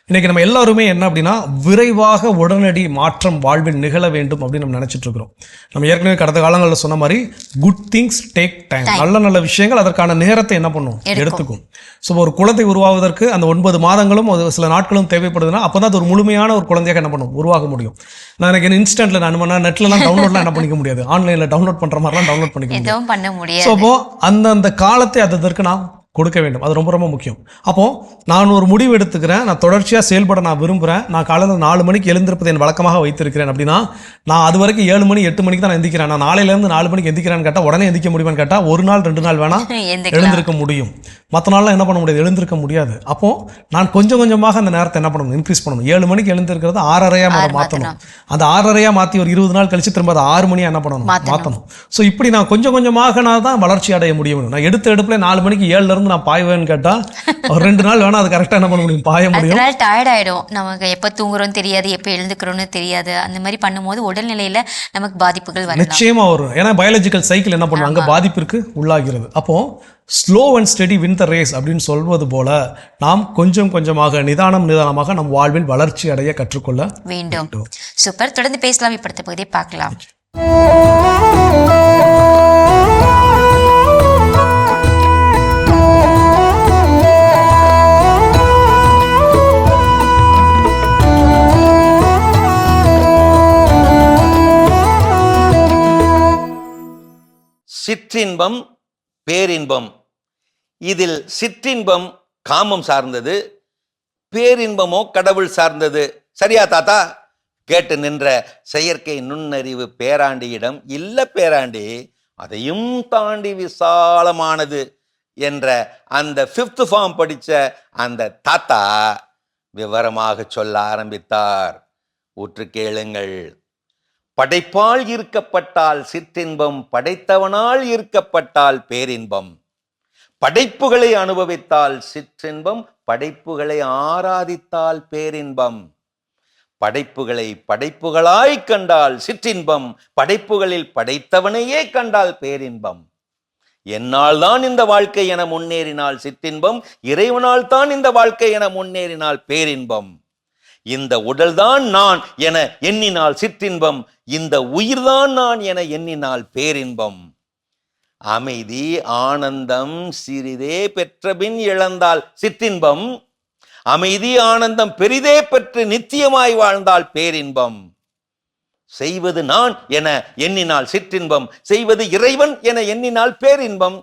Speaker 4: இன்னைக்கு நம்ம எல்லாருமே என்ன அப்படின்னா விரைவாக உடனடி மாற்றம் வாழ்வில் நிகழ வேண்டும் அப்படின்னு நம்ம நினைச்சிட்டு இருக்கிறோம். நம்ம ஏற்கனவே கடந்த காலங்களில் சொன்ன மாதிரி குட் திங்ஸ் டேக் டைம். நல்ல நல்ல விஷயங்கள் அதற்கான நேரத்தை என்ன பண்ணும், எடுத்துக்கும். ஸோ ஒரு குழந்தை உருவாவதற்கு அந்த 9 மாதங்களும் சில நாட்களும் தேவைப்படுதுன்னா அப்போதான் அது ஒரு முழுமையான ஒரு குழந்தையாக என்ன பண்ணும், உருவாக முடியும். நான் எனக்கு இன்ஸ்டன்ட்ல நான் நெட்லாம் டவுன்லோட்லாம் என்ன பண்ணிக்க முடியாது, ஆன்லைன்ல டவுன்லோட் பண்ற மாதிரிலாம் டவுன்லோட் பண்ணிக்க முடியும்.
Speaker 3: பண்ண முடியாது.
Speaker 4: ஸோ அப்போ அந்த காலத்தை அதற்கு நாம் கொடுக்க வேண்டும். அது ரொம்ப ரொம்ப முக்கியம். அப்போ நான் ஒரு முடிவு எடுத்துக்கிறேன், நான் தொடர்ச்சியாக செயல்பட நான் விரும்புகிறேன், நான் காலையில் 4 மணிக்கு எழுந்திருப்பதை என் வழக்கமாக வைத்திருக்கிறேன் அப்படின்னா, நான் அது வரைக்கும் 7 மணி 8 மணிக்கு தான் நான் எந்திக்கிறேன். நான் நாளையிலேருந்து 4 மணிக்கு எந்திக்கிறேன்னு கேட்டால் உடனே எந்திக்க முடியுமான்னு கேட்டால் 1 நாள் 2 நாள் வேணால் எழுந்திருக்க முடியும். மற்ற நாள்லாம் என்ன பண்ண முடியாது, எழுந்திருக்க முடியாது. அப்போது நான் கொஞ்சம் கொஞ்சமாக அந்த நேரத்தை என்ன பண்ணணும், இன்க்ரீஸ் பண்ணணும். 7 மணிக்கு எழுந்திருக்கிறது 6:30 மாற்றணும். அந்த 6:30 மாற்றி ஒரு 20 நாள் கழிச்சு திரும்ப அதை 6 மணியாக என்ன பண்ணணும், மாற்றணும். ஸோ இப்படி நான் கொஞ்சம் கொஞ்சமாக நான் தான் வளர்ச்சி அடைய முடியும். நான் எடுத்த எடுப்பில் 4 மணிக்கு 7லேருந்து நான் பாய்வேன்னு கேட்டால் ஒரு 2 நாள் வேணா அது கரெக்டாக என்ன பண்ண முடியும், பாய முடியும்.
Speaker 3: அதனால டயர்ட் ஆகிடும். நமக்கு எப்போ தூங்குறோன்னு தெரியாது, எப்போ எழுந்துக்கிறோன்னு தெரியாது. அந்த மாதிரி பண்ணும்போது உடல்நிலையில் நமக்கு பாதிப்புகள் வரும்.
Speaker 4: நிச்சயமாக வரும். ஏன்னா பயாலஜிக்கல் சைக்கிள் என்ன பண்ணும், அங்கே பாதிப்பிற்கு உள்ளாகிறது. அப்போ slow and steady win the race அப்படின்னு சொல்வது போல நாம் கொஞ்சம் கொஞ்சமாக நிதானமாக நம் வாழ்வில் வளர்ச்சி அடைய கற்றுக்கொள்ள
Speaker 3: வேண்டும். சூப்பர். தொடர்ந்து பேசலாம். இப்ப அடுத்த பகுதியை பார்க்கலாம்.
Speaker 9: சிற்றின்பம் பேரின்பம். இதில் சிற்றின்பம் காமம் சார்ந்தது, பேரின்பமோ கடவுள் சார்ந்தது. சரியா தாத்தா? கேட்டு நின்ற செயற்கை நுண்ணறிவு பேராண்டியிடம், இல்ல பேராண்டி, அதையும் தாண்டி விசாலமானது என்ற அந்த 5th ஃபார்ம் படிச்ச அந்த தாத்தா விவரமாக சொல்ல ஆரம்பித்தார். உற்று கேளுங்கள். படைப்பால் ஈர்க்கப்பட்டால் சிற்றின்பம், படைத்தவனால் ஈர்க்கப்பட்டால் பேரின்பம். படைப்புகளை அனுபவித்தால் சிற்றின்பம், படைப்புகளை ஆராதித்தால் பேரின்பம். படைப்புகளை படைப்புகளாய் கண்டால் சிற்றின்பம், படைப்புகளில் படைத்தவனையே கண்டால் பேரின்பம். என்னால் தான் இந்த வாழ்க்கை என முன்னேறினால் சிற்றின்பம், இறைவனால் தான் இந்த வாழ்க்கை என முன்னேறினால் பேரின்பம். இந்த உடல்தான் நான் என எண்ணினால் சிற்றின்பம், இந்த உயிர்தான் நான் என எண்ணினால் பேரின்பம். அமைதி ஆனந்தம் சிறிதே பெற்றபின் இழந்தால் சிற்றின்பம், அமைதி ஆனந்தம் பெரிதே பெற்று நித்தியமாய் வாழ்ந்தால் பேரின்பம். செய்வது நான் என எண்ணினால் சிற்றின்பம், செய்வது இறைவன் என எண்ணினால் பேரின்பம்.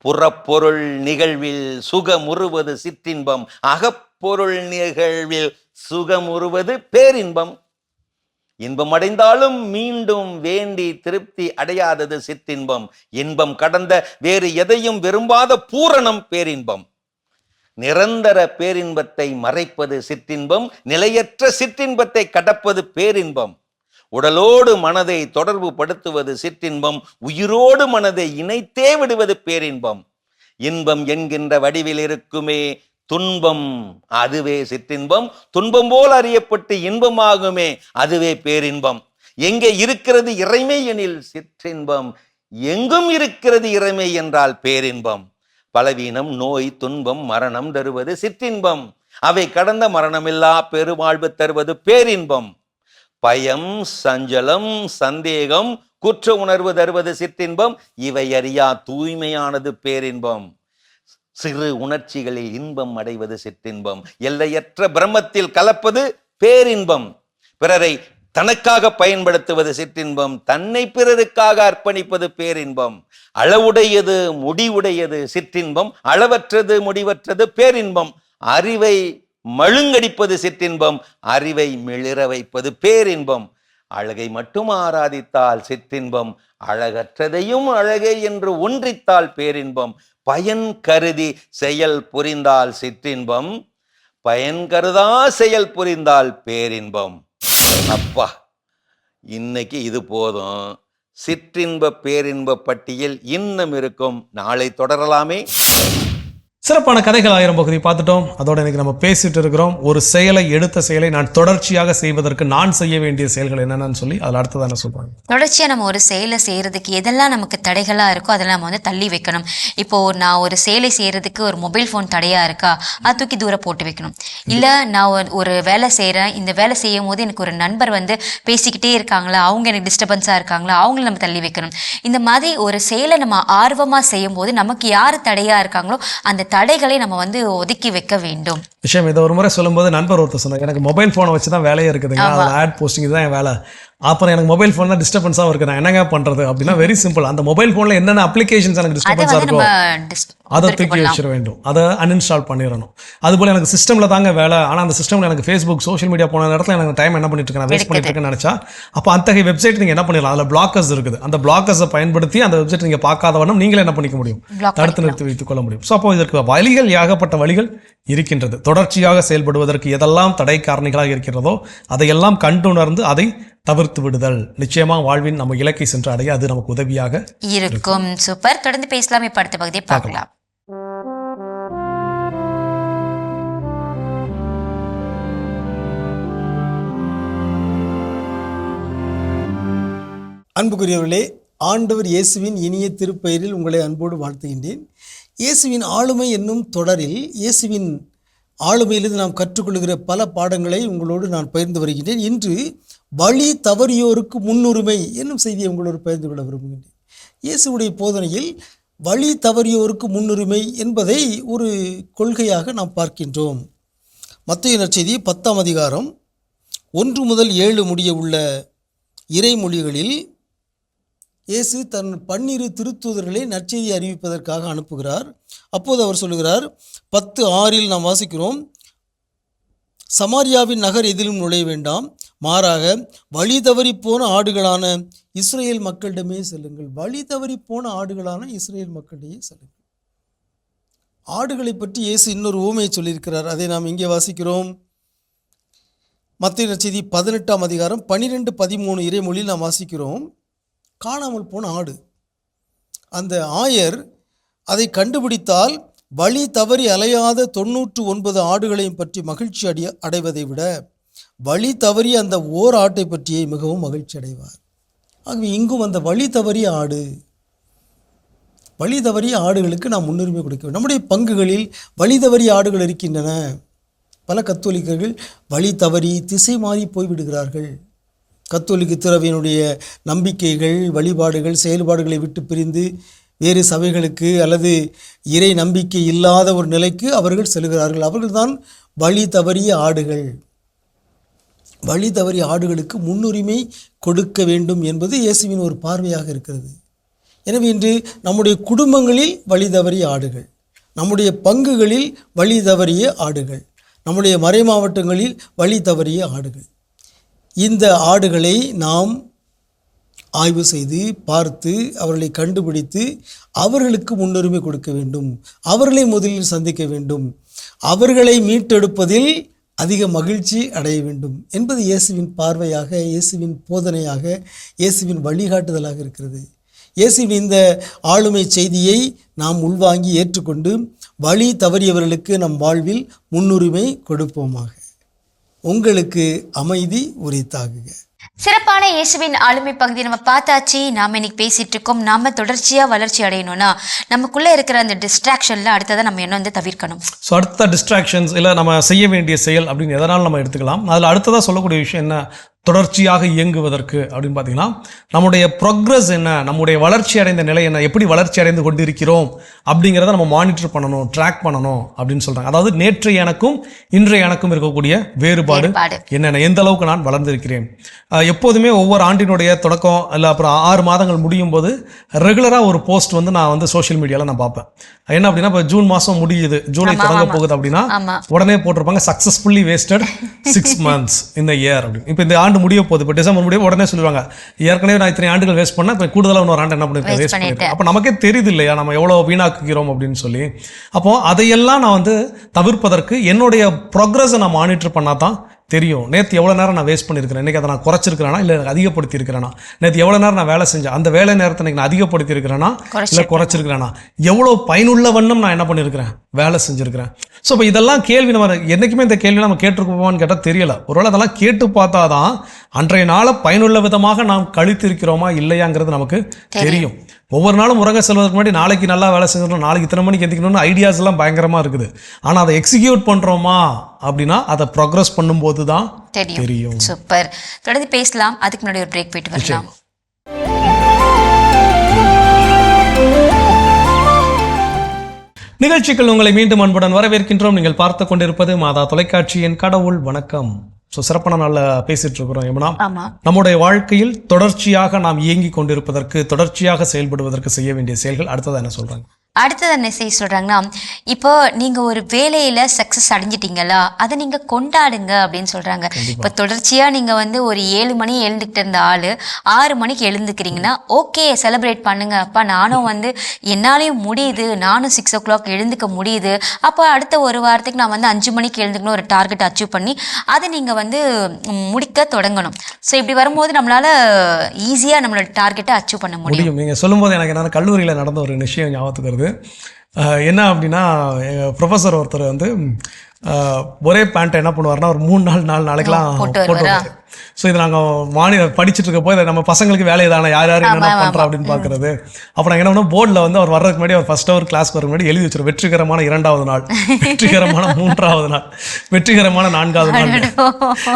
Speaker 9: புறப்பொருள் நிகழ்வில் சுகமுறுவது சிற்றின்பம், அகப்பொருள் நிகழ்வில் சுகமுறுவது பேரின்பம். இன்பம் அடைந்தாலும் மீண்டும் வேண்டி திருப்தி அடையாதது சிற்றின்பம். இன்பம் கடந்த வேறு எதையும் விரும்பாத பூரணம் பேரின்பம். நிரந்தர பேரின்பத்தை மறைப்பது சிற்றின்பம், நிலையற்ற சிற்றின்பத்தை கடப்பது பேரின்பம். உடலோடு மனதை தொடர்பு படுத்துவது சிற்றின்பம், உயிரோடு மனதை இணைத்தே விடுவது பேரின்பம். இன்பம் என்கின்ற வடிவில் இருக்குமே துன்பம், அதுவே சிற்றின்பம். துன்பம் போல் அறியப்பட்டு இன்பமாகுமே, அதுவே பேரின்பம். எங்கே இருக்கிறது இறைமை எனில் சிற்றின்பம், எங்கும் இருக்கிறது இறைமை என்றால் பேரின்பம். பலவீனம் நோய் துன்பம் மரணம் தருவது சிற்றின்பம், அவை கடந்த மரணமில்லா பெருவாழ்வு தருவது பேரின்பம். பயம் சஞ்சலம் சந்தேகம் குற்ற உணர்வு தருவது சிற்றின்பம், இவை அறியா தூய்மையானது பேரின்பம். சிறு உணர்ச்சிகளில் இன்பம் அடைவது சிற்றின்பம், எல்லையற்ற பிரம்மத்தில் கலப்பது பேரின்பம். பிறரை தனக்காக பயன்படுத்துவது சிற்றின்பம், தன்னை பிறருக்காக அர்ப்பணிப்பது பேரின்பம். அளவுடையது முடிவுடையது சிற்றின்பம், அளவற்றது முடிவற்றது பேரின்பம். அறிவை மழுங்கடிப்பது சிற்றின்பம், அறிவை மிளிர வைப்பது பேரின்பம். அழகை மட்டும் ஆராதித்தால் சிற்றின்பம், அழகற்றதையும் அழகே என்று ஒன்றித்தால் பேரின்பம். பயன் கருதி செயல் புரிந்தால் சிற்றின்பம், பயன் கருதா செயல் புரிந்தால் பேரின்பம். அப்பா, இன்னைக்கு இது போதும். சிற்றின்ப பேரின்ப பட்டியல் இன்னும் இருக்கும். நாளை தொடரலாமே.
Speaker 4: சிறப்பான கதைகள் 1000 பகுதி பார்த்துட்டோம். அதோட இன்னைக்கு நம்ம பேசிட்டு இருக்கிறோம், ஒரு செயலை எடுத்த செயலை நான் தொடர்ச்சியாக செய்வதற்கு நான் செய்ய வேண்டிய செயல்கள் என்னென்னு சொல்லி அதில் அடுத்ததான் என்ன சொல்றாங்க.
Speaker 3: தொடர்ச்சியாக நம்ம ஒரு செயலை செய்யறதுக்கு எதெல்லாம் நமக்கு தடைகளாக இருக்கோ அதெல்லாம் நம்ம வந்து தள்ளி வைக்கணும். இப்போ நான் ஒரு செயலை செய்யறதுக்கு ஒரு மொபைல் ஃபோன் தடையாக இருக்கா, அது தூக்கி தூரம் போட்டு வைக்கணும். இல்லை நான் ஒரு வேலை செய்கிறேன், இந்த வேலை செய்யும் போது எனக்கு ஒரு நண்பர் வந்து பேசிக்கிட்டே இருக்காங்களா, அவங்க எனக்கு டிஸ்டர்பன்ஸாக இருக்காங்களா, அவங்கள நம்ம தள்ளி வைக்கணும். இந்த மாதிரி ஒரு செயலை நம்ம ஆர்வமாக செய்யும் போது நமக்கு யார் தடையாக இருக்காங்களோ அந்த தடைகளை நம்ம வந்து ஒதுக்கி வைக்க வேண்டும்.
Speaker 4: விஷயம் இதை ஒரு முறை சொல்லும்போது நண்பர் ஒருத்தர் சொன்னார், எனக்கு மொபைல் ஃபோனை வச்சு தான் வேலையே இருக்குதுங்க, அதில் ஆட் போஸ்டிங் தான் என் வேலை. அப்புறம் எனக்கு மொபைல் ஃபோனில் டிஸ்டர்பன்ஸாக இருக்குது, நான் என்னங்க பண்ணுறது அப்படின்னா வெரி சிம்பிள். அந்த மொபைல் ஃபோனில் என்னென்ன அப்ளிகேஷன்ஸ் எனக்கு டிஸ்டர்பன்ஸாக இருக்கோ அதை தூக்கி வச்சிட வேண்டும், அதை அன்இன்ஸ்டால் பண்ணிடணும். அதுபோல் எனக்கு சிஸ்டமில் தாங்க வேலை, ஆனால் அந்த சிஸ்டமில் எனக்கு ஃபேஸ்புக் சோஷியல் மீடியா போன இடத்துல எனக்கு டைம் என்ன பண்ணிட்டு இருக்கேன், வேஸ்ட் பண்ணிட்டு இருக்கேன்னு நினச்சா அப்போ அத்தகைய வெப்சைட் நீங்கள் என்ன பண்ணிடலாம், அதில் பிளாக்கர்ஸ் இருக்குது. அந்த பிளாக்கர்ஸை பயன்படுத்தி அந்த வெப்சைட் நீங்கள் பார்க்காத வண்ணம் நீங்களே என்ன பண்ணிக்க முடியும், தடுத்து நிறுத்தி வைத்துக் கொள்ள முடியும். ஸோ அப்போ இதற்கு வழிகள், ஏகப்பட்ட வழிகள் இருக்கின்றது. தொடர்ச்சியாக செயல்படுவதற்கு எதெல்லாம் தடை காரணிகளாக இருக்கிறதோ அதையெல்லாம் கண்டுணர்ந்து அதை தவிர்த்து விடுதல் நிச்சயமா வாழ்வின் நம்ம இலக்கை சென்று அடைய அது நமக்கு உதவியாக
Speaker 3: இருக்கும். சூப்பர். தொடர்ந்து பேசலாம். இப்ப அடுத்த பகுதியை பார்க்கலாம்.
Speaker 10: அன்புக்குரியவர்களே, ஆண்டவர் இயேசுவின் இனிய திருப்பெயரில் உங்களை அன்போடு வாழ்த்துகின்றேன். இயேசுவின் ஆளுமை என்னும் தொடரில் இயேசுவின் ஆளுமையிலிருந்து நாம் கற்றுக்கொள்கிற பல பாடங்களை உங்களோடு நான் பகிர்ந்து வருகின்றேன். இன்று வழி தவறியோருக்கு முன்னுரிமை என்னும் செய்தியை உங்களோடு பகிர்ந்து கொள்ள விரும்புகின்றேன். இயேசுவுடைய போதனையில் வழி தவறியோருக்கு முன்னுரிமை என்பதை ஒரு கொள்கையாக நாம் பார்க்கின்றோம். மத்தேயு நற்செய்தி 10ஆம் அதிகாரம் 1 முதல் 7 முடிய உள்ள இறைமொழிகளில் இயேசு தன் 12 திருத்தூதர்களை நற்செய்தி அறிவிப்பதற்காக அனுப்புகிறார். அப்போது அவர் சொல்லுகிறார், 10:6 நாம் வாசிக்கிறோம், சமாரியாவின் நகர் எதிலும் நுழைய வேண்டாம், மாறாக வழி தவறி போன ஆடுகளான இஸ்ரேல் மக்களிடமே செல்லுங்கள். வழி தவறி போன ஆடுகளான இஸ்ரேல் மக்களிடையே செல்லுங்கள். ஆடுகளை பற்றி இயேசு இன்னொரு ஊமையை சொல்லியிருக்கிறார். அதை நாம் இங்கே வாசிக்கிறோம். மத்தேயு நற்செய்தி 18ஆம் அதிகாரம் 12-13 இறைமொழியில் நாம் வாசிக்கிறோம், காணாமல் போன ஆடு. அந்த ஆயர் அதை கண்டுபிடித்தால் வழி தவறி அலையாத 99 ஆடுகளையும் பற்றி மகிழ்ச்சி அடைவதை விட வழி தவறிய அந்த ஓர் ஆட்டை பற்றியே மிகவும் மகிழ்ச்சி அடைவார். ஆகவே இங்கும் அந்த வழி தவறிய ஆடு, வழி தவறிய ஆடுகளுக்கு நாம் முன்னுரிமை கொடுக்க வேண்டும். நம்முடைய பங்குகளில் வழி தவறிய ஆடுகள் இருக்கின்றன. பல கத்தோலிக்கர்கள் வழி தவறி திசை மாறி போய்விடுகிறார்கள். கத்தோலிக்க துறவியினுடைய நம்பிக்கைகள், வழிபாடுகள், செயல்பாடுகளை விட்டு பிரிந்து வேறு சபைகளுக்கு அல்லது இறை நம்பிக்கை இல்லாத ஒரு நிலைக்கு அவர்கள் செல்கிறார்கள். அவர்கள்தான் வழி தவறிய ஆடுகள். வழி தவறிய ஆடுகளுக்கு முன்னுரிமை கொடுக்க வேண்டும் என்பது இயேசுவின் ஒரு பார்வையாக இருக்கிறது. எனவே இன்று நம்முடைய குடும்பங்களில் வழி தவறிய ஆடுகள், நம்முடைய பங்குகளில் வழி தவறிய ஆடுகள், நம்முடைய மறை மாவட்டங்களில் வழி தவறிய ஆடுகள். இந்த ஆடுகளை நாம் ஆய்வு செய்து பார்த்து அவர்களை கண்டுபிடித்து அவர்களுக்கு முன்னுரிமை கொடுக்க வேண்டும். அவர்களை முதலில் சந்திக்க வேண்டும். அவர்களை மீட்டெடுப்பதில் அதிக மகிழ்ச்சி அடைய வேண்டும் என்பது இயேசுவின் பார்வையாக, இயேசுவின் போதனையாக, இயேசுவின் வழிகாட்டுதலாக இருக்கிறது. இயேசுவின் இந்த ஆளுமை செய்தியை நாம் உள்வாங்கி ஏற்றுக்கொண்டு வழி தவறியவர்களுக்கு நம் வாழ்வில் முன்னுரிமை கொடுப்போமாக. உங்களுக்கு அமைதி உரித்தாகுக.
Speaker 3: சிறப்பான இயேசுவின் ஆளுமை பகுதியை நம்ம பார்த்தாச்சு. நாம இன்னைக்கு பேசிட்டு இருக்கோம், நாம தொடர்ச்சியா வளர்ச்சி அடையணும்னா நமக்குள்ள இருக்கிற அந்த டிஸ்ட்ராக்ஷன்ல அடுத்ததான் நம்ம என்ன வந்து தவிர்க்கணும்.
Speaker 4: ஸோ அடுத்த டிஸ்ட்ராக்ஷன்ஸ் இல்லை நம்ம செய்ய வேண்டிய செயல் அப்படின்னு எதனாலும் நம்ம எடுத்துக்கலாம். அதில் அடுத்ததாக சொல்லக்கூடிய விஷயம் என்ன, தொடர்ச்சியாக இயங்குவதற்கு அப்படின்னு பார்த்தீங்கன்னா நம்முடைய ப்ரோக்ரஸ் என்ன, நம்முடைய வளர்ச்சி அடைந்த நிலை என்ன, எப்படி வளர்ச்சி அடைந்து கொண்டிருக்கிறோம் அப்படிங்கிறத நம்ம மானிட்டர் பண்ணணும், ட்ராக் பண்ணணும் அப்படின்னு சொல்கிறாங்க. அதாவது நேற்றைய எனக்கும் இன்றைய எனக்கும் இருக்கக்கூடிய வேறுபாடு என்னென்ன, எந்த அளவுக்கு நான் வளர்ந்திருக்கிறேன். எப்போதுமே ஒவ்வொரு ஆண்டினுடைய தொடக்கம் இல்லை அப்புறம் 6 மாதங்கள் முடியும் போது ரெகுலராக ஒரு போஸ்ட் வந்து நான் வந்து சோஷியல் மீடியாவில் நான் பார்ப்பேன். என்ன அப்படின்னா, இப்போ ஜூன் மாதம் முடியுது, ஜூலை தொடங்க போகுது அப்படின்னா உடனே போட்டிருப்பாங்க சக்ஸஸ்ஃபுல்லி வேஸ்டட் 6 months இந்த இயர் அப்படின்னு. இப்போ இந்த ஆண்டு முடிய போகுது, இப்போ டிசம்பர் முடிய உடனே சொல்லுவாங்க ஏற்கனவே நான் இத்தனை ஆண்டுகள் வேஸ்ட் பண்ணேன், இப்போ கூடுதலாக இன்னொரு ஆண்டு என்ன பண்ணிருக்கேன், வேஸ்ட் பண்ணிருக்கேன். அப்போ நமக்கே தெரியுது இல்லையா நம்ம எவ்வளோ வீணாக்குகிறோம் அப்படின்னு சொல்லி. அப்போ அதையெல்லாம் நான் வந்து தவிர்ப்பதற்கு என்னுடைய ப்ரோக்ரஸை நான் மானிட்டர் பண்ணால் தான் தெரியும். நேற்று எவ்வளோ நேரம் நான் வேஸ்ட் பண்ணியிருக்கிறேன், இன்றைக்கி அதை நான் குறைச்சிருக்கிறேனா இல்லை அதிகப்படுத்தி இருக்கிறேனா, நேற்று எவ்வளோ நேரம் நான் வேலை செஞ்சேன், அந்த வேலை நேரத்தை நான் அதிகப்படுத்தி இருக்கிறேனா இல்லை குறைச்சிருக்கிறேனா, எவ்வளோ பயனுள்ள வண்ணம் நான் என்ன பண்ணியிருக்கிறேன், வேலை செஞ்சுருக்கிறேன். ஸோ இப்போ இதெல்லாம் கேள்வி நம்ம என்றைக்குமே இந்த கேள்வி நம்ம கேட்டிருக்கோமான்னு கேட்டால் தெரியலை. ஒருவேளை அதெல்லாம் கேட்டு பார்த்தா தான் அன்றைய நாளை பயனுள்ள விதமாக நாம் கழித்திருக்கிறோமா இல்லையாங்கிறது நமக்கு தெரியும். ஒவ்வொரு நாளும் உறங்க செல்வதற்கு முன்னாடி நாளைக்கு நல்லா வேலை செஞ்சிடணும், நாளைக்கு இத்தனை மணிக்கு எந்திக்கணும்னு ஐடியாஸ் எல்லாம் பயங்கரமாக இருக்குது. ஆனால் அதை எக்ஸிக்யூட் பண்ணுறோமா அப்படின்னா அதை ப்ரோக்ரஸ் பண்ணும்போது தான் தெரியும்.
Speaker 3: சூப்பர். தொடர்ந்து பேசலாம். அதுக்கு முன்னாடி ஒரு பிரேக் போயிட்டு வரலாம்.
Speaker 4: நிகழ்ச்சிகள் உங்களை மீண்டும் அன்புடன் வரவேற்கின்றோம். நீங்கள் பார்த்து கொண்டிருப்பது மாதா தொலைக்காட்சியின் கடவுள் வணக்கம். ஸோ சிறப்பான நாளில் பேசிட்டு இருக்கிறோம் யமுனா.
Speaker 3: ஆமா.
Speaker 4: நம்முடைய வாழ்க்கையில் தொடர்ச்சியாக நாம் இயங்கி கொண்டிருப்பதற்கு, தொடர்ச்சியாக செயல்படுவதற்கு செய்ய வேண்டிய செயல்கள் அடுத்ததாக என்ன சொல்றாங்க?
Speaker 3: அடுத்தது என்ன செய்ய சொல்கிறாங்கன்னா, இப்போ நீங்கள் ஒரு வேலையில் சக்ஸஸ் அடைஞ்சிட்டிங்களா, அதை நீங்கள் கொண்டாடுங்க அப்படின்னு சொல்கிறாங்க. இப்போ தொடர்ச்சியாக நீங்கள் வந்து ஒரு 7 மணி எழுந்துக்கிட்டு இருந்த ஆள் 6 மணிக்கு எழுந்துக்கிறீங்கன்னா ஓகே, செலிப்ரேட் பண்ணுங்க. அப்பா நானும் வந்து என்னாலையும் முடியுது, நானும் 6 o'clock எழுந்துக்க முடியுது. அப்போ அடுத்த ஒரு வாரத்துக்கு நான் வந்து 5 மணிக்கு எழுந்துக்கணும் ஒரு டார்கெட் அச்சீவ் பண்ணி அதை நீங்கள் வந்து முடிக்க தொடங்கணும். ஸோ இப்படி வரும்போது நம்மளால் ஈஸியாக நம்மளோட டார்கெட்டை அச்சீவ் பண்ண முடியும்.
Speaker 4: நீங்கள் சொல்லும்போது எனக்கு என்ன கல்லூரியில் நடந்த ஒரு விஷயம் ஞாபகத்துக்கு வருது. என்ன அப்படின்னா, எங்கள் ப்ரொஃபஸர் ஒருத்தர் வந்து ஒரே பேண்ட்டை என்ன பண்ணுவார்னா ஒரு 3 நாளைக்கெல்லாம் போட்டு வருவார். ஸோ இது நாங்கள் படிச்சுட்டு இருக்கப்போ இதை நம்ம பசங்களுக்கு வேலை தானே, யார் என்னென்ன பண்ணுறா அப்படின்னு பார்க்குறது. அப்போ நாங்கள் என்ன பண்ணோம், போர்டில் வந்து அவர் வர்றதுக்கு முன்னாடி அவர் ஃபர்ஸ்ட் அவர் கிளாஸ்க்கு வரக்கு முன்னாடி எழுதி வச்சிருவோம், வெற்றிகரமான 2வது நாள், வெற்றிகரமான 3வது நாள், வெற்றிகரமான 4வது நாள்.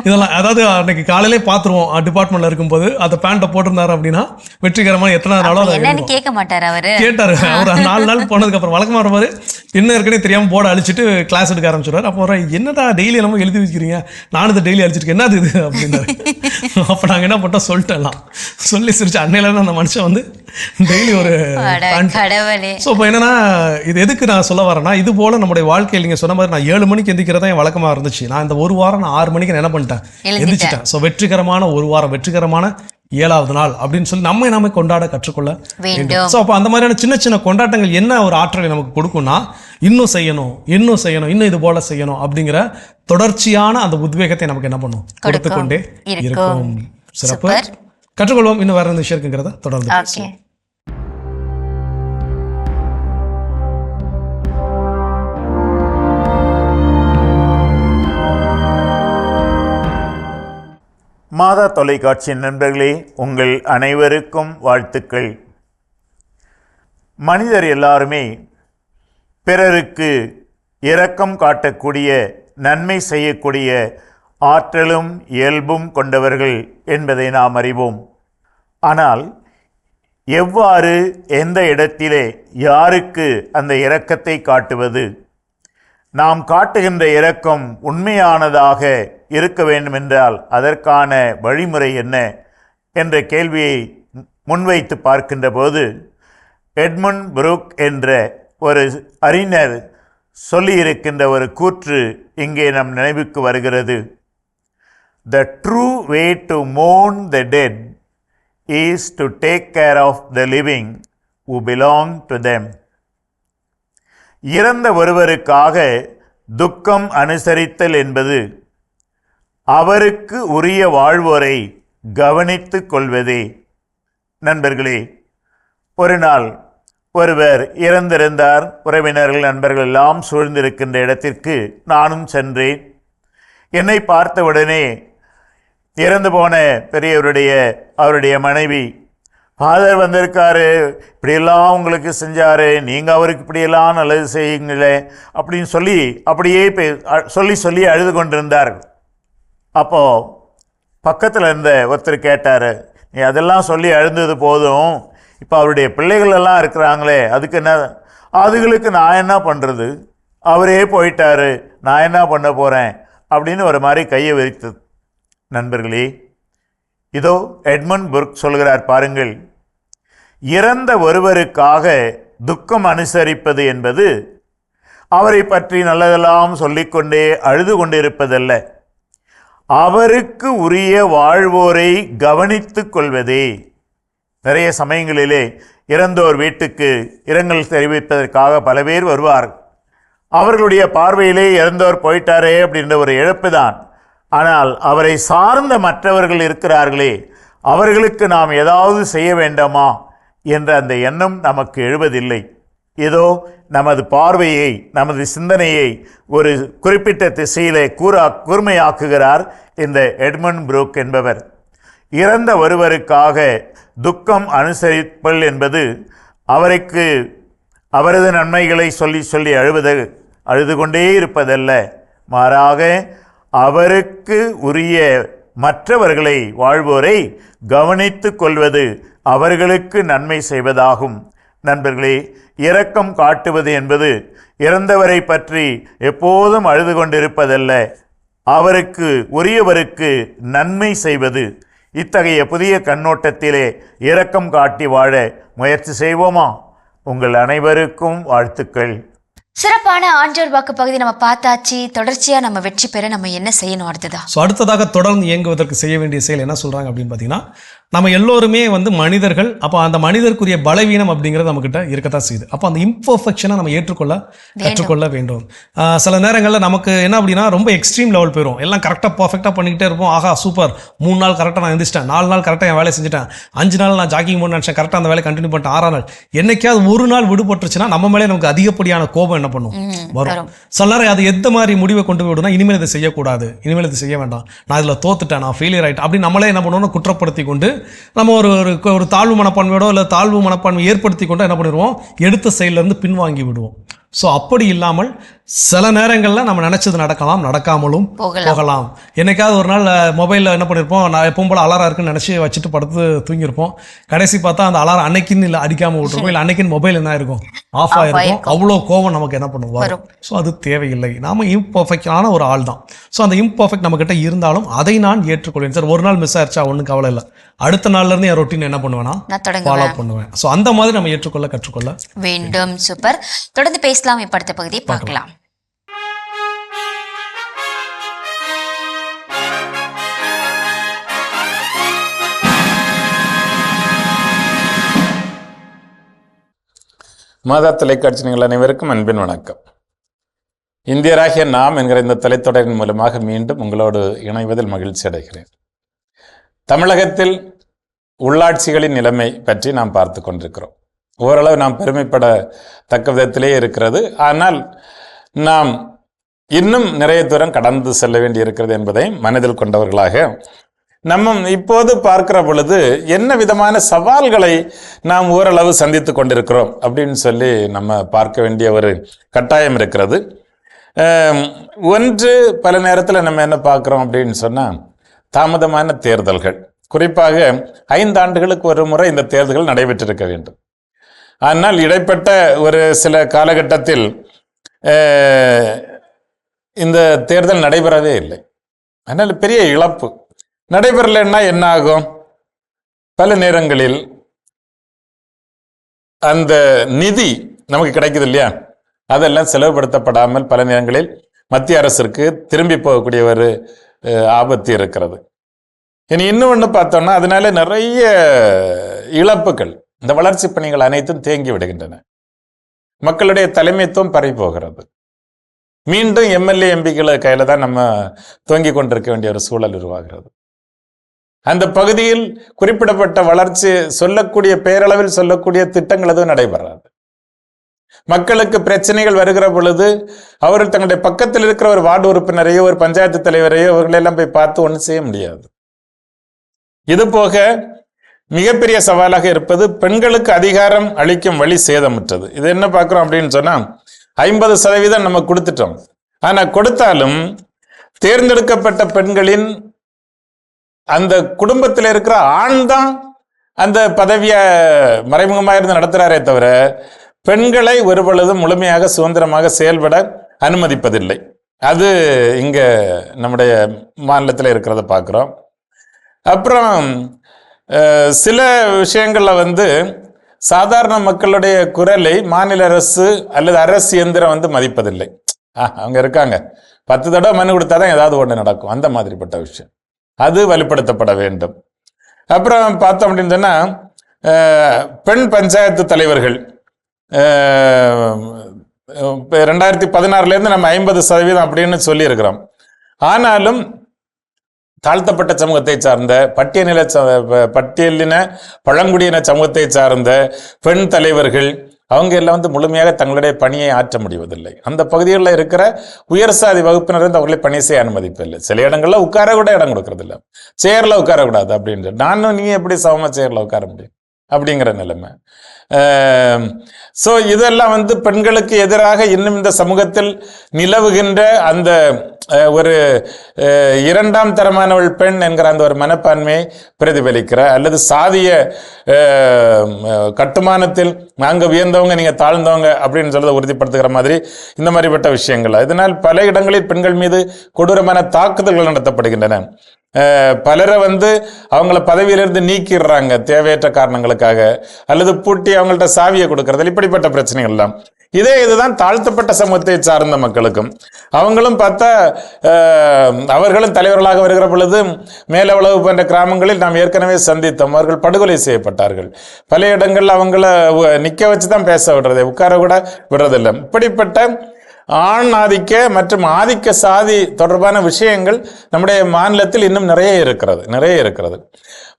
Speaker 4: இதெல்லாம் அதாவது அன்னைக்கு காலையிலே பார்த்துருவோம், டிபார்ட்மெண்ட்டில் இருக்கும்போது அந்த பேண்ட்டை போட்டிருந்தாரு அப்படின்னா வெற்றிகரமான எத்தனாவது நாளோ அதை
Speaker 3: கேட்க மாட்டார். அவர்
Speaker 4: கேட்டார். அவர் 4 நாள் போனதுக்கப்புறம் வழக்கமாக வரும்போது என்ன இருக்குன்னே தெரியாமல் போர்டை அழிச்சிட்டு கிளாஸ் எடுக்க ஆரம்பிச்சிடுவார். அப்போ என்னடா டெய்லி நம்ம எழுதி வைக்கிறீங்க, நானும் இதை டெய்லி அழிச்சிருக்கேன், என்னது இது அப்படின்னாரு. அப்போ நாங்கள் என்ன பண்ணோம், சொல்லிட்டலாம், சொல்லி சிரிச்சு அன்னையில அந்த மனுஷன் வந்து டெய்லி ஒரு. ஸோ இப்போ என்னன்னா, இது எதுக்கு நான் சொல்ல வரேன்னா, இது போல நம்முடைய வாழ்க்கையில் நீங்கள் சொன்ன மாதிரி நான் 7 மணிக்கு எந்திக்கிறதா என் வழக்கமாக இருந்துச்சு. நான் இந்த ஒரு வாரம் நான் 6 மணிக்கு என்ன பண்ணிட்டேன், எந்திரிச்சிட்டேன். ஸோ வெற்றிகரமான ஒரு வாரம், வெற்றிகரமான 7வது நாள் அப்படின்னு சொல்லி நாம கொண்டாட கற்றுக்கொள்ள வேண்டும். ஸோ அப்போ அந்த மாதிரியான சின்ன சின்ன கொண்டாட்டங்கள் என்ன ஒரு ஆற்றலை நமக்கு கொடுக்கும்னா, இன்னும் செய்யணும், இன்னும் இது போல செய்யணும் அப்படிங்கிற தொடர்ச்சியான அந்த உத்வேகத்தை நமக்கு என்ன பண்ணும், கொடுத்து கொண்டே இருக்கும். சிறப்பு. கற்றுக்கொள்வோம். இன்னும் வேற விஷயம் இருக்குங்கிறத தொடர்ந்து.
Speaker 11: மாதா தொலைக்காட்சியின் நண்பர்களே, உங்கள் அனைவருக்கும் வாழ்த்துக்கள். மனிதர் எல்லாருமே பிறருக்கு இரக்கம் காட்டக்கூடிய, நன்மை செய்யக்கூடிய ஆற்றலும் இயல்பும் கொண்டவர்கள் என்பதை நாம் அறிவோம். ஆனால் எவ்வாறு, எந்த இடத்திலே, யாருக்கு அந்த இரக்கத்தை காட்டுவது, நாம் காட்டுகின்ற இரக்கம் உண்மையானதாக இருக்க வேண்டுமென்றால் அதற்கான வழிமுறை என்ன என்ற கேள்வியை முன்வைத்து பார்க்கின்ற போது, எட்மண்ட் புரூக் என்ற ஒரு அறிஞர் சொல்லியிருக்கின்ற ஒரு கூற்று இங்கே நம் நினைவுக்கு வருகிறது. The true way to mourn the dead is to take care of the living who belong to them. இறந்த ஒருவருக்காக துக்கம் அனுசரித்தல் என்பது அவருக்கு உரிய வாழ்வோரை கவனித்து கொள்வதே. நண்பர்களே, ஒரு நாள் ஒருவர் இறந்திருந்தார். உறவினர்கள், நண்பர்கள் எல்லாம் சூழ்ந்திருக்கின்ற இடத்திற்கு நானும் சென்றேன். என்னை பார்த்தவுடனே இறந்து போன அவருடைய மனைவி, ஃபாதர் வந்திருக்காரு, இப்படியெல்லாம் உங்களுக்கு செஞ்சார், நீங்கள் அவருக்கு இப்படியெல்லாம் நல்லது செய்யுங்களே அப்படின்னு சொல்லி அப்படியே சொல்லி அழுது கொண்டிருந்தார். அப்போது பக்கத்தில் இருந்த ஒருத்தர் கேட்டார், நீ அதெல்லாம் சொல்லி அழுந்தது போதும், இப்போ அவருடைய பிள்ளைகள் எல்லாம் இருக்கிறாங்களே, அதுகளுக்கு நான் என்ன பண்ணுறது, அவரே போயிட்டாரு, நான் என்ன பண்ண போகிறேன் அப்படின்னு ஒரு மாதிரி கையை விரித்தது. நண்பர்களே, இதோ எட்மண்ட் புரூக் சொல்கிறார் பாருங்கள், இறந்த ஒருவருக்காக துக்கம் அனுசரிப்பது என்பது அவரை பற்றி நல்லதெல்லாம் சொல்லிக்கொண்டே அழுது கொண்டிருப்பதல்ல, அவருக்கு உரிய வாழ்வோரை கவனித்து கொள்வதே. நிறைய சமயங்களிலே இறந்தோர் வீட்டுக்கு இரங்கல் தெரிவிப்பதற்காக பல பேர் வருவார். அவர்களுடைய பார்வையிலே இறந்தோர் போயிட்டாரே அப்படின்ற ஒரு இழப்பு தான். ஆனால் அவரை சார்ந்த மற்றவர்கள் இருக்கிறார்களே, அவர்களுக்கு நாம் ஏதாவது செய்ய வேண்டாமா என்ற அந்த எண்ணம் நமக்கு எழுவதில்லை. ஏதோ நமது பார்வையை, நமது சிந்தனையை ஒரு குறிப்பிட்ட திசையிலே கூர்மையாக்குகிறார் இந்த எட்மண்ட் புரூக் என்பவர். இறந்த ஒருவருக்காக துக்கம் அனுசரிப்பல் என்பது அவரது நன்மைகளை சொல்லி அழுது கொண்டே இருப்பதல்ல, மாறாக அவருக்கு உரிய மற்றவர்களை, வாழ்வோரை கவனித்து கொள்வது, அவர்களுக்கு நன்மை செய்வதாகும். நண்பர்களே, இரக்கம் காட்டுவது என்பது இறந்தவரை பற்றி எப்போதும் அழுது கொண்டிருப்பதல்ல, அவருக்கு உரியவருக்கு நன்மை செய்வது. இத்தகைய புதிய கண்ணோட்டத்திலே இரக்கம் காட்டி வாழ முயற்சி செய்வோமா? உங்கள் அனைவருக்கும் வாழ்த்துக்கள்.
Speaker 3: சிறப்பான ஆண்டவர் வாக்கு பகுதி நம்ம பார்த்தாச்சு. தொடர்ச்சியா நம்ம வெற்றி பெற நம்ம என்ன செய்யணும் அடுத்ததா?
Speaker 4: ஸோ அடுத்ததாக தொடர்ந்து இயங்குவதற்கு செய்ய வேண்டிய செயல் என்ன சொல்றாங்க அப்படின்னு பார்த்தீங்கன்னா, நம்ம எல்லோருமே வந்து மனிதர்கள். அப்போ அந்த மனிதருக்குரிய பலவீனம் அப்படிங்கிறது நம்மக்கிட்ட இருக்கத்தான் செய்யுது. அப்போ அந்த இம்பர்ஃபெக்ஷனை நம்ம கற்றுக்கொள்ள வேண்டும். சில நேரங்களில் நமக்கு என்ன அப்படின்னா ரொம்ப எக்ஸ்ட்ரீம் லெவல் போயிடும். எல்லாம் கரெக்டாக பர்ஃபெக்டாக பண்ணிக்கிட்டே இருப்போம். ஆஹா சூப்பர், 3 நாள் கரெக்டாக நான் எந்திரிச்சிட்டேன், 4 நாள் கரெக்டாக என் வேலையை செஞ்சுட்டேன், 5 நாள் நான் ஜாக்கிங் போன நினச்சேன், கரெக்டாக அந்த வேலையை கண்டினியூ பண்ணிட்டேன், 6 நாள். என்னைக்காவது ஒரு நாள் விடுபட்டுருச்சுன்னா நம்ம மேலே நமக்கு அதிகப்படியான கோபம் என்ன பண்ணும் வரும். சில நேரம் அது எந்த மாதிரி முடிவை கொண்டு போய் விடுனா, இனிமேல் இதை செய்யக்கூடாது, இனிமேல் இதை செய்ய வேண்டாம், நான் இதில் தோத்துட்டேன், நான் ஃபெயிலியர் ஆகிட்டேன் அப்படின்னு நம்மளே என்ன பண்ணுவோம்னா குற்றப்படுத்தி கொண்டு நம்ம ஒரு தாழ்வு மனப்பான்மையோட இல்லை தாழ்வு மனப்பான்மை ஏற்படுத்தி கொண்டு என்ன பண்ணிடுவோம், எடுத்த செயலிருந்து பின்வாங்கி விடுவோம். ஸோ அப்படி இல்லாமல் சில நேரங்களில் நம்ம நினச்சது நடக்கலாம், நடக்காமலும் போகலாம். என்னைக்காவது ஒரு நாள் மொபைலில் என்ன பண்ணியிருப்போம், நான் எப்பவும் போல் அலாரம் இருக்குன்னு நினச்சி வச்சுட்டு படுத்து தூங்கியிருப்போம். கடைசி பார்த்தா அந்த அலாரம் அன்னைக்குன்னு இல்லை அடிக்காமல் விட்டுருப்போம், இல்லை அன்னைக்குன்னு மொபைல் என்ன இருக்கும், ஆஃப் ஆகிருக்கும். அவ்வளோ கோவம் நமக்கு என்ன பண்ணுவோம் வரும். ஸோ அது தேவையில்லை. நாம் இம்பர்ஃபெக்டான ஒரு ஆள் தான். ஸோ அந்த இம்பர்ஃபெக்ட் நம்மக்கிட்ட இருந்தாலும் அதை நான் ஏற்றுக்கொள்வேன். சார் ஒரு நாள் மிஸ் ஆயிடுச்சா ஒன்றும் கவலை இல்லை, அடுத்த நாள்லேருந்து என் ரொட்டீன் என்ன பண்ணுவேன்னா ஃபாலோ பண்ணுவேன். ஸோ அந்த மாதிரி நம்ம கற்றுக்கொள்ள
Speaker 3: வேண்டும். சூப்பர். தொடர்ந்து பேசலாம். இப்ப அடுத்த பகுதியை பார்க்கலாம்.
Speaker 12: மாதா தொலைக்காட்சி நீங்கள் அனைவருக்கும் அன்பின் வணக்கம். இந்தியராகிய நாம் என்கிற இந்த தலைத்தொடரின் மூலமாக மீண்டும் உங்களோடு இணைவதில் மகிழ்ச்சி அடைகிறேன். தமிழகத்தில் உள்ளாட்சிகளின் நிலைமை பற்றி நாம் பார்த்து கொண்டிருக்கிறோம். ஓரளவு நாம் பெருமைப்படத்தக்க விதத்திலே இருக்கிறது. ஆனால் நாம் இன்னும் நிறைய தூரம் கடந்து செல்ல வேண்டி இருக்கிறது என்பதை மனதில் கொண்டவர்களாக நம்ம இப்போது பார்க்கிற பொழுது என்ன விதமான சவால்களை நாம் ஓரளவு சந்தித்து கொண்டிருக்கிறோம் அப்படின்னு சொல்லி நம்ம பார்க்க வேண்டிய ஒரு கட்டாயம் இருக்கிறது. ஒன்று, பல நேரத்தில் நம்ம என்ன பார்க்குறோம் அப்படின்னு சொன்னால் தாமதமான தேர்தல்கள். குறிப்பாக 5 ஆண்டுகளுக்கு ஒரு முறை இந்த தேர்தல்கள் நடைபெற்றிருக்க வேண்டும். ஆனால் இடைப்பட்ட ஒரு சில காலகட்டத்தில் இந்த தேர்தல் நடைபெறவே இல்லை. அதனால் பெரிய இழப்பு. நடைபெறலைன்னா என்ன ஆகும்? பல நேரங்களில் அந்த நிதி நமக்கு கிடைக்குது இல்லையா, அதெல்லாம் செலவுபடுத்தப்படாமல் பல நேரங்களில் மத்திய அரசிற்கு திரும்பி போகக்கூடிய ஒரு ஆபத்து இருக்கிறது. இனி இன்னொன்று பார்த்தோம்னா அதனால நிறைய இழப்புகள், இந்த வளர்ச்சி பணிகள் அனைத்தும் தேங்கி விடுகின்றன. மக்களுடைய தலைமைத்துவம் பறி போகிறது. மீண்டும் எம்எல்ஏ எம்பிக்களை கையில தான் நம்ம துவங்கி கொண்டிருக்க வேண்டிய ஒரு சூழல் உருவாகிறது. அந்த பகுதியில் குறிப்பிடப்பட்ட வளர்ச்சி சொல்லக்கூடிய பேரளவில் சொல்லக்கூடிய திட்டங்கள் எதுவும் நடைபெறாது. மக்களுக்கு பிரச்சனைகள் வருகிற பொழுது அவர்கள் தங்களுடைய பக்கத்தில் இருக்கிற ஒரு வார்டு உறுப்பினரையோ ஒரு பஞ்சாயத்து தலைவரையோ அவர்களெல்லாம் போய் பார்த்து ஒன்றும் செய்ய முடியாது. இது போக மிகப்பெரிய சவாலாக இருப்பது பெண்களுக்கு அதிகாரம் அளிக்கும் வழி சேதமுற்றது. இது என்ன பார்க்குறோம் அப்படின்னு சொன்னால் 50% நம்ம கொடுத்துட்டோம். ஆனால் கொடுத்தாலும் தேர்ந்தெடுக்கப்பட்ட பெண்களின் அந்த குடும்பத்தில் இருக்கிற ஆண் தான் அந்த பதவியை மறைமுகமாக இருந்து நடத்துகிறாரே தவிர பெண்களை ஒரு பொழுதும் முழுமையாக சுதந்திரமாக செயல்பட அனுமதிப்பதில்லை. அது இங்கே நம்முடைய மாநிலத்தில் இருக்கிறத பார்க்குறோம். அப்புறம் சில விஷயங்களில் சாதாரண மக்களுடைய குரலை மாநில அரசு அல்லது அரசு இயந்திரம் மதிப்பதில்லை. அவங்க இருக்காங்க, 10 தடவை மனு கொடுத்தாதான் ஏதாவது ஒன்று நடக்கும், அந்த மாதிரிப்பட்ட விஷயம் அது வலுப்படுத்தப்பட வேண்டும். அப்புறம் பார்த்தோம் அப்படின்னு சொன்னால் பெண் பஞ்சாயத்து தலைவர்கள் 2016 நம்ம 50% அப்படின்னு சொல்லியிருக்கிறோம். ஆனாலும் தாழ்த்தப்பட்ட சமூகத்தை சார்ந்த பட்டியலின பழங்குடியின சமூகத்தை சார்ந்த பெண் தலைவர்கள் அவங்க எல்லாம் முழுமையாக தங்களுடைய பணியை ஆற்ற முடிவதில்லை. அந்த பகுதிகளில் இருக்கிற உயர் சாதி வகுப்பினர் அவர்களை பணி செய்ய அனுமதிப்பில்லை. சில இடங்கள்ல உட்கார கூட இடம் கொடுக்கறது இல்லை, சேர்ல உட்காரக்கூடாது அப்படின்ற. நானும் நீ எப்படி சமமா சேர்ல உட்கார முடியும் அப்படிங்கிற நிலைமை. ஸோ இதெல்லாம் வந்து பெண்களுக்கு எதிராக இன்னும் இந்த சமூகத்தில் நிலவுகின்ற அந்த ஒரு இரண்டாம் தரமானவள் பெண் என்கிற அந்த ஒரு மனப்பான்மையை பிரதிபலிக்கிற, அல்லது சாதிய கட்டுமானத்தில் நாங்கள் உயர்ந்தவங்க நீங்கள் தாழ்ந்தவங்க அப்படின்னு சொல்றதை உறுதிப்படுத்துகிற மாதிரி இந்த மாதிரிப்பட்ட விஷயங்கள். இதனால் பல இடங்களில் பெண்கள் மீது கொடூரமான தாக்குதல்கள் நடத்தப்படுகின்றன. பலரை வந்து அவங்கள பதவியிலிருந்து நீக்கிடுறாங்க தேவையற்ற காரணங்களுக்காக, அல்லது பூட்டி அவங்கள்ட்ட சாவியை கொடுக்கறது, இப்படிப்பட்ட பிரச்சனைகள் எல்லாம். இதுதான் தாழ்த்தப்பட்ட சமூகத்தை சார்ந்த மக்களுக்கும். அவங்களும் பார்த்தா அவர்களும் தலைவர்களாக வருகிற பொழுது மேலவளவு போன்ற கிராமங்களில் நாம் ஏற்கனவே சந்தித்தோம். அவர்கள் படுகொலை செய்யப்பட்டார்கள். பல இடங்கள் அவங்கள நிற்க வச்சு தான் பேச விடுறது, உட்கார கூட விடுறதில்லை. இப்படிப்பட்ட ஆண் ஆதிக்க மற்றும் ஆதிக்க சாதி தொடர்பான விஷயங்கள் நம்முடைய மாநிலத்தில் இன்னும் நிறைய இருக்கிறது.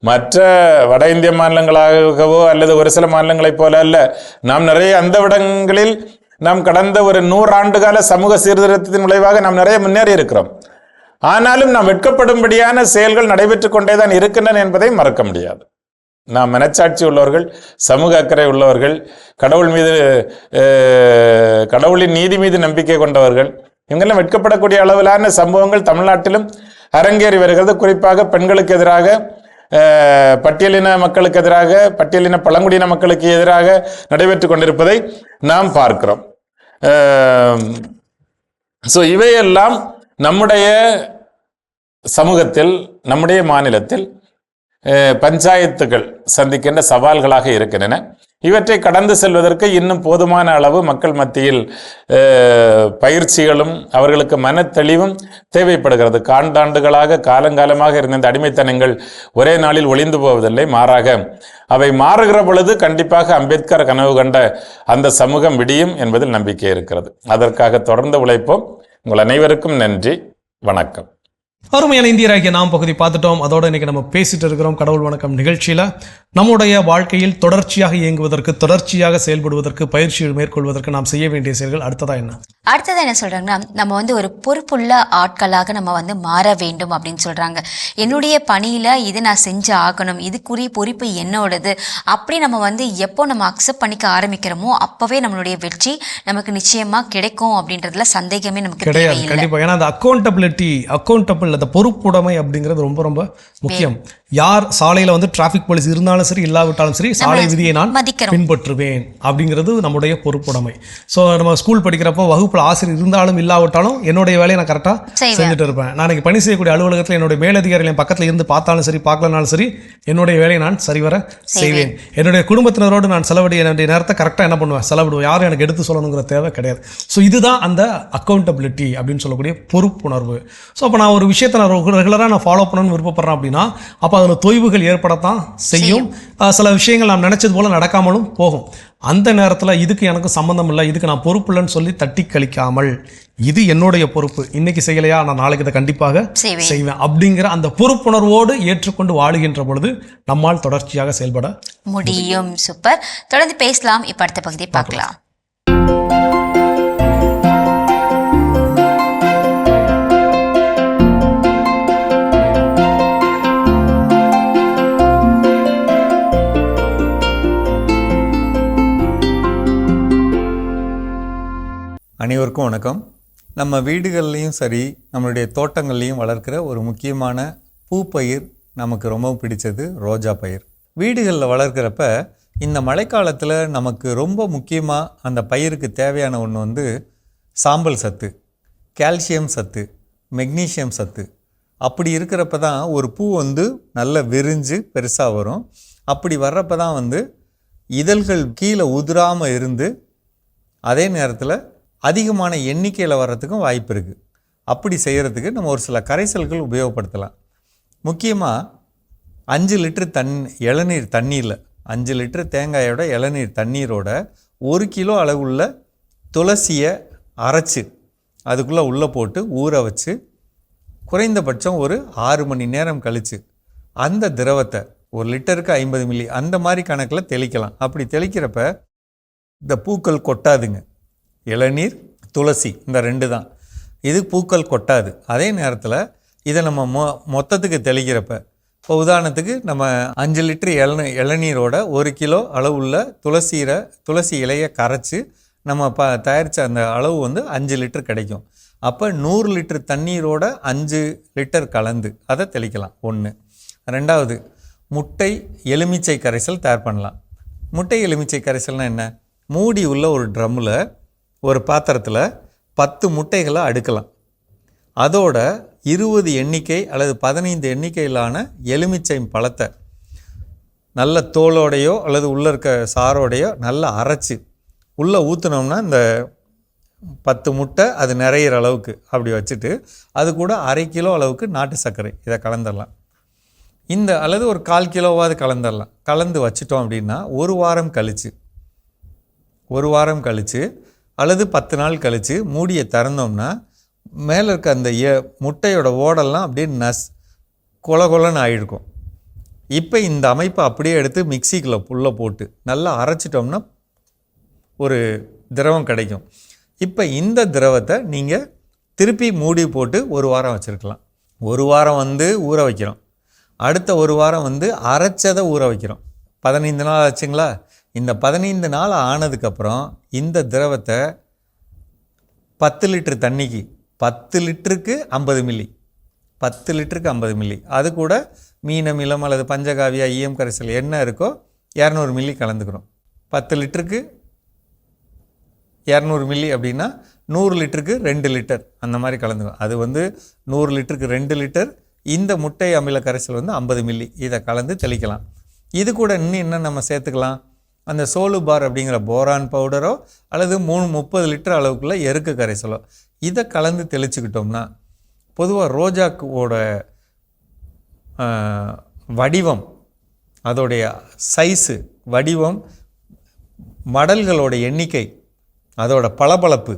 Speaker 12: மற்ற வட இந்திய மாநிலங்களாகவோ அல்லது ஒரு சில மாநிலங்களைப் போல அல்ல. நாம் நிறைய அந்த இடங்களில் நாம் கடந்த ஒரு 100 ஆண்டுகால சமூக சீர்திருத்தத்தின் விளைவாக நாம் நிறைய முன்னேறி இருக்கிறோம். ஆனாலும் நாம் வெட்கப்படும்படியான செயல்கள் நடைபெற்று கொண்டேதான் இருக்கின்றன என்பதை மறக்க முடியாது. நாம் மனச்சாட்சி உள்ளவர்கள், சமூக அக்கறை உள்ளவர்கள், கடவுளின் நீதி மீது நம்பிக்கை கொண்டவர்கள், இவங்கெல்லாம் வெட்கப்படக்கூடிய அளவிலான சம்பவங்கள் தமிழ்நாட்டிலும் அரங்கேறி வருகிறது. குறிப்பாக பெண்களுக்கு எதிராக, பட்டியலின மக்களுக்கு எதிராக, பட்டியலின பழங்குடியின மக்களுக்கு எதிராக நடைபெற்று கொண்டிருப்பதை நாம் பார்க்கிறோம். ஸோ இவையெல்லாம் நம்முடைய சமூகத்தில், நம்முடைய மாநிலத்தில் பஞ்சாயத்துகள் சந்திக்கின்ற சவால்களாக இருக்கின்றன. இவற்றை கடந்து செல்வதற்கு இன்னும் போதுமான அளவு மக்கள் மத்தியில் பயிற்சிகளும் அவர்களுக்கு மனத்தெளிவும் தேவைப்படுகிறது. காண்டாண்டுகளாக காலங்காலமாக இருந்த இந்த அடிமைத்தனங்கள் ஒரே நாளில் ஒளிந்து போவதில்லை. மாறாக அவை மாறுகிற பொழுது கண்டிப்பாக அம்பேத்கர் கனவு கண்ட அந்த சமூகம் விடியும் என்பதில் நம்பிக்கை இருக்கிறது. அதற்காக தொடர்ந்து உழைப்போம். உங்கள் அனைவருக்கும் நன்றி, வணக்கம்.
Speaker 4: அருமையான இந்தியராகிய நாம் பகுதி பார்த்துட்டோம். அதோட இன்னைக்கு நம்ம பேசிட்டு இருக்கிறோம் கடவுள் வணக்கம் நிகழ்ச்சியில நம்முடைய வாழ்க்கையில் தொடர்ச்சியாக இயங்குவதற்கு, தொடர்ச்சியாக செயல்படுவதற்கு, பயிற்சிகள் மேற்கொள்வதற்கு நாம் செய்ய வேண்டிய செயல்கள் அடுத்ததா என்ன
Speaker 3: சொல்றாங்கன்னா, நம்ம வந்து ஒரு பொறுப்புள்ள ஆட்களாக நம்ம மாற வேண்டும் அப்படின்னு சொல்றாங்க. என்னுடைய பணியில இது நான் செஞ்சு ஆகணும், இதுக்குரிய பொறுப்பு என்னோடது அப்படி நம்ம எப்போ நம்ம அக்செப்ட் பண்ணிக்க ஆரம்பிக்கிறோமோ அப்பவே நம்மளுடைய வெற்றி நமக்கு நிச்சயமா கிடைக்கும் அப்படின்றதுல சந்தேகமே நமக்கு
Speaker 4: கிடையாது. கண்டிப்பா. ஏன்னா அந்த அக்கௌண்டபிள் அந்த பொறுப்புடைமை அப்படிங்கிறது ரொம்ப ரொம்ப முக்கியம். யார் சாலையில டிராபிக் போலீஸ் இருந்தாலும் சரி இல்லாவிட்டாலும் சரி சாலை விதியை நான் பின்பற்றுவேன் அப்படிங்கிறது நம்முடைய பொறுப்புடைமை. ஸோ நம்ம ஸ்கூல் படிக்கிறப்போ வகுப்புல ஆசிரியர் இருந்தாலும் இல்லாவிட்டாலும் என்னுடைய வேலையை நான் கரெக்டாக செஞ்சுட்டு இருப்பேன். நான் பணி செய்யக்கூடிய அலுவலகத்தில் என்னுடைய மேலதிகாரிகள் பக்கத்தில் இருந்து பார்த்தாலும் சரி பார்க்கலனாலும் சரி என்னுடைய வேலையை நான் சரிவர செய்வேன். என்னுடைய குடும்பத்தினரோடு நான் என்னுடைய நேரத்தை கரெக்டாக என்ன பண்ணுவேன், செலவிடுவேன். யாரும் எனக்கு எடுத்து சொல்லணுங்கிற தேவை கிடையாது. ஸோ இதுதான் அந்த அக்கௌண்டபிலிட்டி அப்படின்னு சொல்லக்கூடிய பொறுப்புணர்வு. ஸோ அப்போ நான் ஒரு விஷயத்தை நான் ரெகுலராக நான் ஃபாலோ பண்ணணும்னு விருப்பப்படுறேன் அப்படின்னா அப்போ அதில் தொய்வுகள் ஏற்படத்தான் செய்யும். சில விஷயங்கள் நாம் நினைச்சது போல நடக்காமலும் போகும். அந்த நேரத்தில் இதுக்கு எனக்கு சம்பந்தம் இல்லை, இதுக்கு நான் பொறுப்பு இல்லைன்னு சொல்லி தட்டி கழிக்காமல், இது என்னுடைய பொறுப்பு, இன்னைக்கு செய்யலையா நான் நாளைக்கு இதை கண்டிப்பாக செய்வேன் அப்படிங்கிற அந்த பொறுப்புணர்வோடு ஏற்றுக்கொண்டு வாழுகின்ற பொழுது நம்மால் தொடர்ச்சியாக செயல்பட
Speaker 3: முடியும். சூப்பர். தொடர்ந்து பேசலாம். இப்ப அடுத்த பகுதியை பார்க்கலாம்.
Speaker 13: அனைவருக்கும் வணக்கம். நம்ம வீடுகள்லேயும் சரி நம்மளுடைய தோட்டங்கள்லேயும் வளர்க்கிற ஒரு முக்கியமான பூப்பயிர் நமக்கு ரொம்ப பிடிச்சது ரோஜா பயிர். வீடுகளில் வளர்க்குறப்ப இந்த மழைக்காலத்தில் நமக்கு ரொம்ப முக்கியமாக அந்த பயிருக்கு தேவையான ஒன்று சாம்பல் சத்து, கால்சியம் சத்து, மெக்னீஷியம் சத்து. அப்படி இருக்கிறப்ப தான் ஒரு பூ நல்ல விரிஞ்சு பெருசாக வரும். அப்படி வர்றப்ப தான் இதழ்கள் கீழே உதிராமல் இருந்து அதே நேரத்தில் அதிகமான எண்ணிக்கையில் வர்றதுக்கும் வாய்ப்பு இருக்குது. அப்படி செய்கிறதுக்கு நம்ம ஒரு சில கரைசல்கள் உபயோகப்படுத்தலாம். முக்கியமாக 5 லிட்டர் இளநீர் தண்ணீரில் 5 லிட்டர் தேங்காயோட இளநீர் தண்ணீரோட 1 கிலோ அளவுள்ள துளசியை அரைச்சி அதுக்குள்ளே உள்ளே போட்டு ஊற வச்சு குறைந்தபட்சம் ஒரு 6 மணி நேரம் கழித்து அந்த திரவத்தை 1 லிட்டருக்கு 50 மில்லி அந்த மாதிரி கணக்கில் தெளிக்கலாம். அப்படி தெளிக்கிறப்ப இந்த பூக்கள் கொட்டாதுங்க. இளநீர், துளசி இந்த 2 தான். இது பூக்கள் கொட்டாது. அதே நேரத்தில் இதை நம்ம மொத்தத்துக்கு தெளிக்கிறப்ப இப்போ உதாரணத்துக்கு நம்ம 5 லிட்டர் இளநீரோட 1 கிலோ அளவுள்ள துளசி இலையை கரைச்சி நம்ம தயாரித்த அந்த அளவு வந்து 5 லிட்டர் கிடைக்கும். அப்போ 100 லிட்டர் தண்ணீரோட 5 லிட்டர் கலந்து அதை தெளிக்கலாம். 1. 2வது, முட்டை எலுமிச்சை கரைசல் தயார் பண்ணலாம். முட்டை எலுமிச்சை கரைசல்னால் என்ன? மூடி உள்ள ஒரு ட்ரம்மில் ஒரு பாத்திரத்தில் 10 முட்டைகளை அடுக்கலாம். அதோட 20 எண்ணிக்கை அல்லது 15 எண்ணிக்கையிலான எலுமிச்சை பழத்தை நல்ல தோலோடையோ அல்லது உள்ளே இருக்க சாரோடையோ நல்லா அரைச்சி உள்ளே ஊற்றினோம்னா இந்த 10 முட்டை அது நிறையிற அளவுக்கு அப்படி வச்சுட்டு அது கூட 1/2 கிலோ அளவுக்கு நாட்டு சர்க்கரை இதை கலந்துடலாம். அல்லது ஒரு 1/4 கிலோவாவது கலந்துடலாம். கலந்து வச்சிட்டோம் அப்படின்னா ஒரு வாரம் கழித்து அல்லது 10 நாள் கழித்து மூடியை திறந்தோம்னா மேலே இருக்க அந்த முட்டையோட ஓடெல்லாம் அப்படியே கொலன்னு ஆகிருக்கும். இப்போ இந்த அமைப்பை அப்படியே எடுத்து மிக்சிக்குள்ளே புல்ல போட்டு நல்லா அரைச்சிட்டோம்னா ஒரு திரவம் கிடைக்கும். இப்போ இந்த திரவத்தை நீங்கள் திருப்பி மூடி போட்டு ஒரு வாரம் வச்சுருக்கலாம். ஒரு வாரம் வந்து ஊற வைக்கிறோம். அடுத்த ஒரு வாரம் வந்து அரைச்சதை ஊற வைக்கிறோம். 15 நாள் ஆச்சுங்களா? இந்த 15 நாள் ஆனதுக்கப்புறம் இந்த திரவத்தை 10 லிட்டர் தண்ணிக்கு 10 லிட்டருக்கு 50 மில்லி 10 லிட்டருக்கு 50 மில்லி அது கூட மீனமிலம் அல்லது பஞ்சகாவியா ஈயம் கரைசல் என்ன இருக்கோ 200 மில்லி கலந்துக்கிறோம். 10 லிட்டருக்கு 200 மில்லி அப்படின்னா 100 லிட்டருக்கு 2 லிட்டர் அந்த மாதிரி கலந்துக்கிறோம். அது வந்து 100 லிட்டருக்கு 2 லிட்டர். இந்த முட்டை அமில கரைசல் வந்து 50 மில்லி இதை கலந்து தெளிக்கலாம். இது கூட இன்னும் என்ன நம்ம சேர்த்துக்கலாம்? அந்த சோலுபார் அப்படிங்கிற போரான் பவுடரோ அல்லது 30 லிட்டர் அளவுக்குள்ள எருக்கு கரைசலோ இதை கலந்து தெளிச்சுக்கிட்டோம்னா பொதுவாக ரோஜாவோட வடிவம், அதோடைய சைஸு, வடிவம், மடல்களோட எண்ணிக்கை, அதோட பளபளப்பு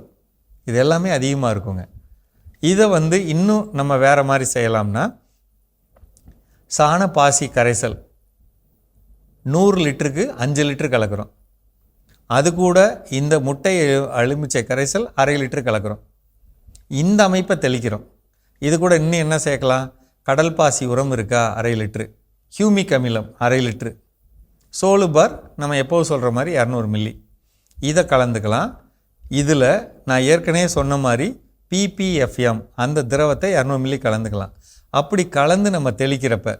Speaker 13: இது எல்லாமே அதிகமாக இருக்குங்க. இதை வந்து இன்னும் நம்ம வேறு மாதிரி செய்யலாம்னா சாண பாசி கரைசல் 100 லிட்டருக்கு 5 லிட்டர் கலக்கிறோம். அது கூட இந்த முட்டை எலுமிச்சை கரைசல் 1/2 லிட்டர் கலக்கிறோம். இந்த அமைப்பை தெளிக்கிறோம். இது கூட இன்னும் என்ன சேர்க்கலாம்? கடல் பாசி உரம் இருக்கா 1/2 லிட்ரு, ஹியூமிக் அமிலம் 1/2 லிட்ரு, சோலுபார் நம்ம எப்போது சொல்கிற மாதிரி 200 மில்லி இதை கலந்துக்கலாம். இதில் நான் ஏற்கனவே சொன்ன மாதிரி PPFM அந்த திரவத்தை 200 மில்லி கலந்துக்கலாம். அப்படி கலந்து நம்ம தெளிக்கிறப்ப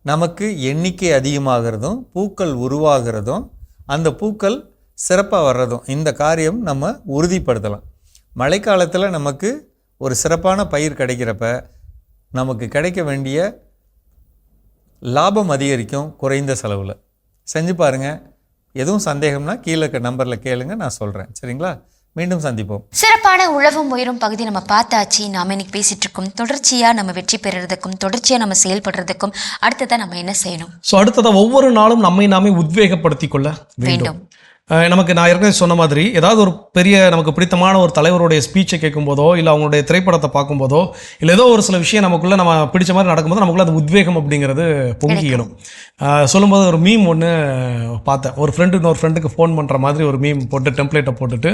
Speaker 13: நமக்கு எண்ணிக்கை அதிகமாகிறதும் பூக்கள் உருவாகிறதும் அந்த பூக்கள் சிறப்பாக வர்றதும் இந்த காரியம் நம்ம உறுதிப்படுத்தலாம். மழைக்காலத்தில் நமக்கு ஒரு சிறப்பான பயிர் கிடைக்கிறப்ப நமக்கு கிடைக்க வேண்டிய லாபம் அதிகரிக்கும் குறைந்த செலவில். செஞ்சு பாருங்கள். எதுவும் சந்தேகம்னா கீழே இருக்க நம்பரில் கேளுங்க, நான் சொல்கிறேன். சரிங்களா? மீண்டும் சந்திப்போம்.
Speaker 3: சிறப்பான உழவும் உயரும் பகுதி நம்ம பார்த்தாச்சு. நாம இன்னைக்கு பேசிட்டு இருக்கோம் தொடர்ச்சியா நம்ம வெற்றி பெறுறதுக்கும் தொடர்ச்சியா நம்ம செயல்படுறதுக்கும் அடுத்ததான் நம்ம என்ன செய்யணும்?
Speaker 4: ஸோ அடுத்ததான் ஒவ்வொரு நாளும் நம்மை நாமே உத்வேகப்படுத்திக் கொள்ள வேண்டும். நமக்கு நான் ஏற்கனவே சொன்ன மாதிரி ஏதாவது ஒரு பெரிய நமக்கு பிடித்தமான ஒரு தலைவருடைய ஸ்பீச்சை கேட்கும்போதோ இல்லை அவங்களுடைய திரைப்படத்தை பார்க்கும்போதோ இல்லை ஏதோ ஒரு சில விஷயம் நமக்குள்ளே நம்ம பிடிச்ச மாதிரி நடக்கும்போது நமக்குள்ள அது உத்வேகம் அப்படிங்கிறது பொங்கிக்கணும். சொல்லும்போது ஒரு மீம் ஒன்று பார்த்தேன். ஒரு இன்னொரு ஃப்ரெண்டுக்கு ஃபோன் பண்ணுற மாதிரி ஒரு மீம் போட்டு டெம்ப்ளேட்டை போட்டுட்டு,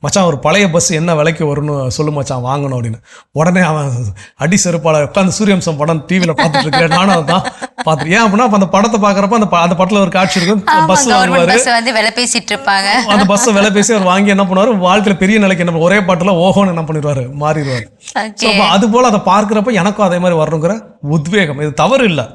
Speaker 4: மச்சான் ஒரு பழைய பஸ் என்ன விலைக்கு வரும்னு சொல்லு மச்சான் வாங்கணும் அப்படின்னு. உடனே அவன் அடி செருப்பாள உட்காந்து சூரியவம்சம் படம் டிவியில் பார்த்துட்டு இருக்கேன். நானும் அதான் பார்த்துட்டு ஏன் அப்படின்னா அந்த படத்தை பார்க்குறப்ப அந்த படத்தில் ஒரு காட்சி இருக்கும். பஸ்
Speaker 3: வந்து விலை பேசிட்டு இருப்பாங்க.
Speaker 4: அந்த பஸ்ஸை விலை பேசி அவர் வாங்கி என்ன பண்ணுவார், வாழ்க்கையில் பெரிய நிலைக்கு என்ன ஒரே பாட்டில் ஓஹோன்னு என்ன பண்ணிடுவார், மாறிடுவார். அது போல் அதை பார்க்குறப்ப எனக்கும் அதே மாதிரி வரணுங்கிற உத்வேகம், இது தவறு இல்லை.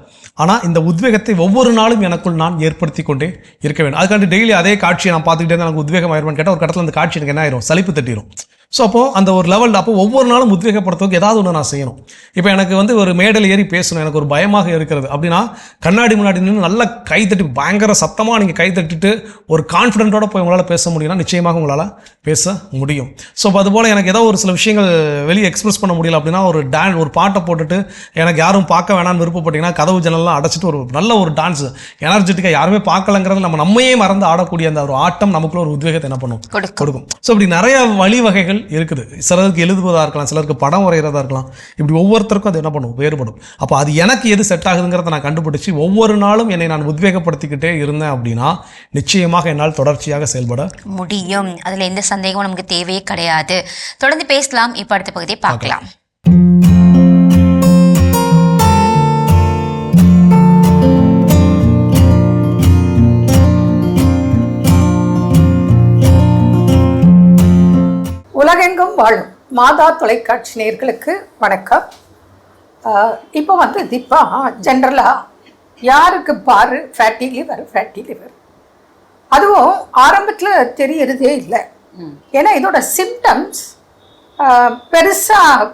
Speaker 4: ஆனால் இந்த உத்வேகத்தை ஒவ்வொரு நாளும் எனக்குள் நான் ஏற்படுத்தி கொண்டே இருக்க வேண்டும். அதுக்காண்டி டெய்லி அதே காட்சியை நான் பார்த்துக்கிட்டே இருந்தால் எனக்கு உத்வேகம் ஆயிருமான்னு கேட்டால் ஒரு கடத்தில் அந்த காட்சி எனக்கு என்ன ஆயிரும், சலிப்பு தட்டிடும். ஸோ அப்போது அந்த ஒரு லெவலில் அப்போ ஒவ்வொரு நாளும் உத்வேகப்படுத்துவதுக்கு ஏதாவது ஒன்று நான் செய்யணும். இப்போ எனக்கு வந்து ஒரு மேடையில் ஏறி பேசணும், எனக்கு ஒரு பயமாக இருக்கிறது அப்படின்னா கண்ணாடி முன்னாடி நின்று நல்லா கைத்தட்டி பயங்கர சத்தமாக நீங்கள் கைத்தட்டிட்டு ஒரு கான்ஃபிடென்ட்டோட போய் உங்களால் பேச முடியும்னா நிச்சயமாக உங்களால் பேச முடியும். ஸோ அப்போ அதுபோல் எனக்கு ஏதோ ஒரு சில விஷயங்கள் வெளியே எக்ஸ்பிரஸ் பண்ண முடியல அப்படின்னா ஒரு பாட்டை போட்டுட்டு எனக்கு யாரும் பார்க்க வேணாம்னு விருப்பப்பட்டீங்கன்னா கதவு ஜன்னல்லாம் அடைச்சிட்டு ஒரு நல்ல ஒரு டான்ஸ் எனர்ஜெட்டிக்காக யாருமே பார்க்கலங்கிறது நம்மையே மறந்து ஆடக்கூடிய அந்த ஒரு ஆட்டம் நமக்குள்ள ஒரு உத்வேகத்தை என்ன பண்ணும், கொடுக்கும். ஸோ இப்படி நிறைய வழிவகைகள் இருக்குது. சிலருக்கு எழுதுவதாக இருக்கலாம், சிலருக்கு படம் வரைகிறதா இருக்கலாம். இப்படி ஒவ்வொருத்தருக்கும் அது என்ன பண்ணும், வேறுபடும். அப்போ அது எனக்கு எது செட் ஆகுதுங்கிறத நான் கண்டுபிடிச்சி ஒவ்வொரு நாளும் என்னை நான் உத்வேகப்படுத்திக்கிட்டே இருந்தேன் அப்படின்னா நிச்சயமாக என்னால் தொடர்ச்சியாக செயல்பட
Speaker 3: முடியும். அதில் எந்த சந்தேகமும் நமக்கு தேவையே கிடையாது. தொடர்ந்து பேசலாம். இப்போ அடுத்த பகுதியை பார்க்கலாம்.
Speaker 14: வாழும் மாதா தொலைக்காட்சி நேயர்களுக்கு வணக்கம். இப்போ வந்து தீபா ஜென்ரலாக யாருக்கு பாரு ஃபேட்டி லிவர் அதுவும் ஆரம்பத்தில் தெரியறதே இல்லை. ஏன்னா இதோட சிம்டம்ஸ் பெருசாக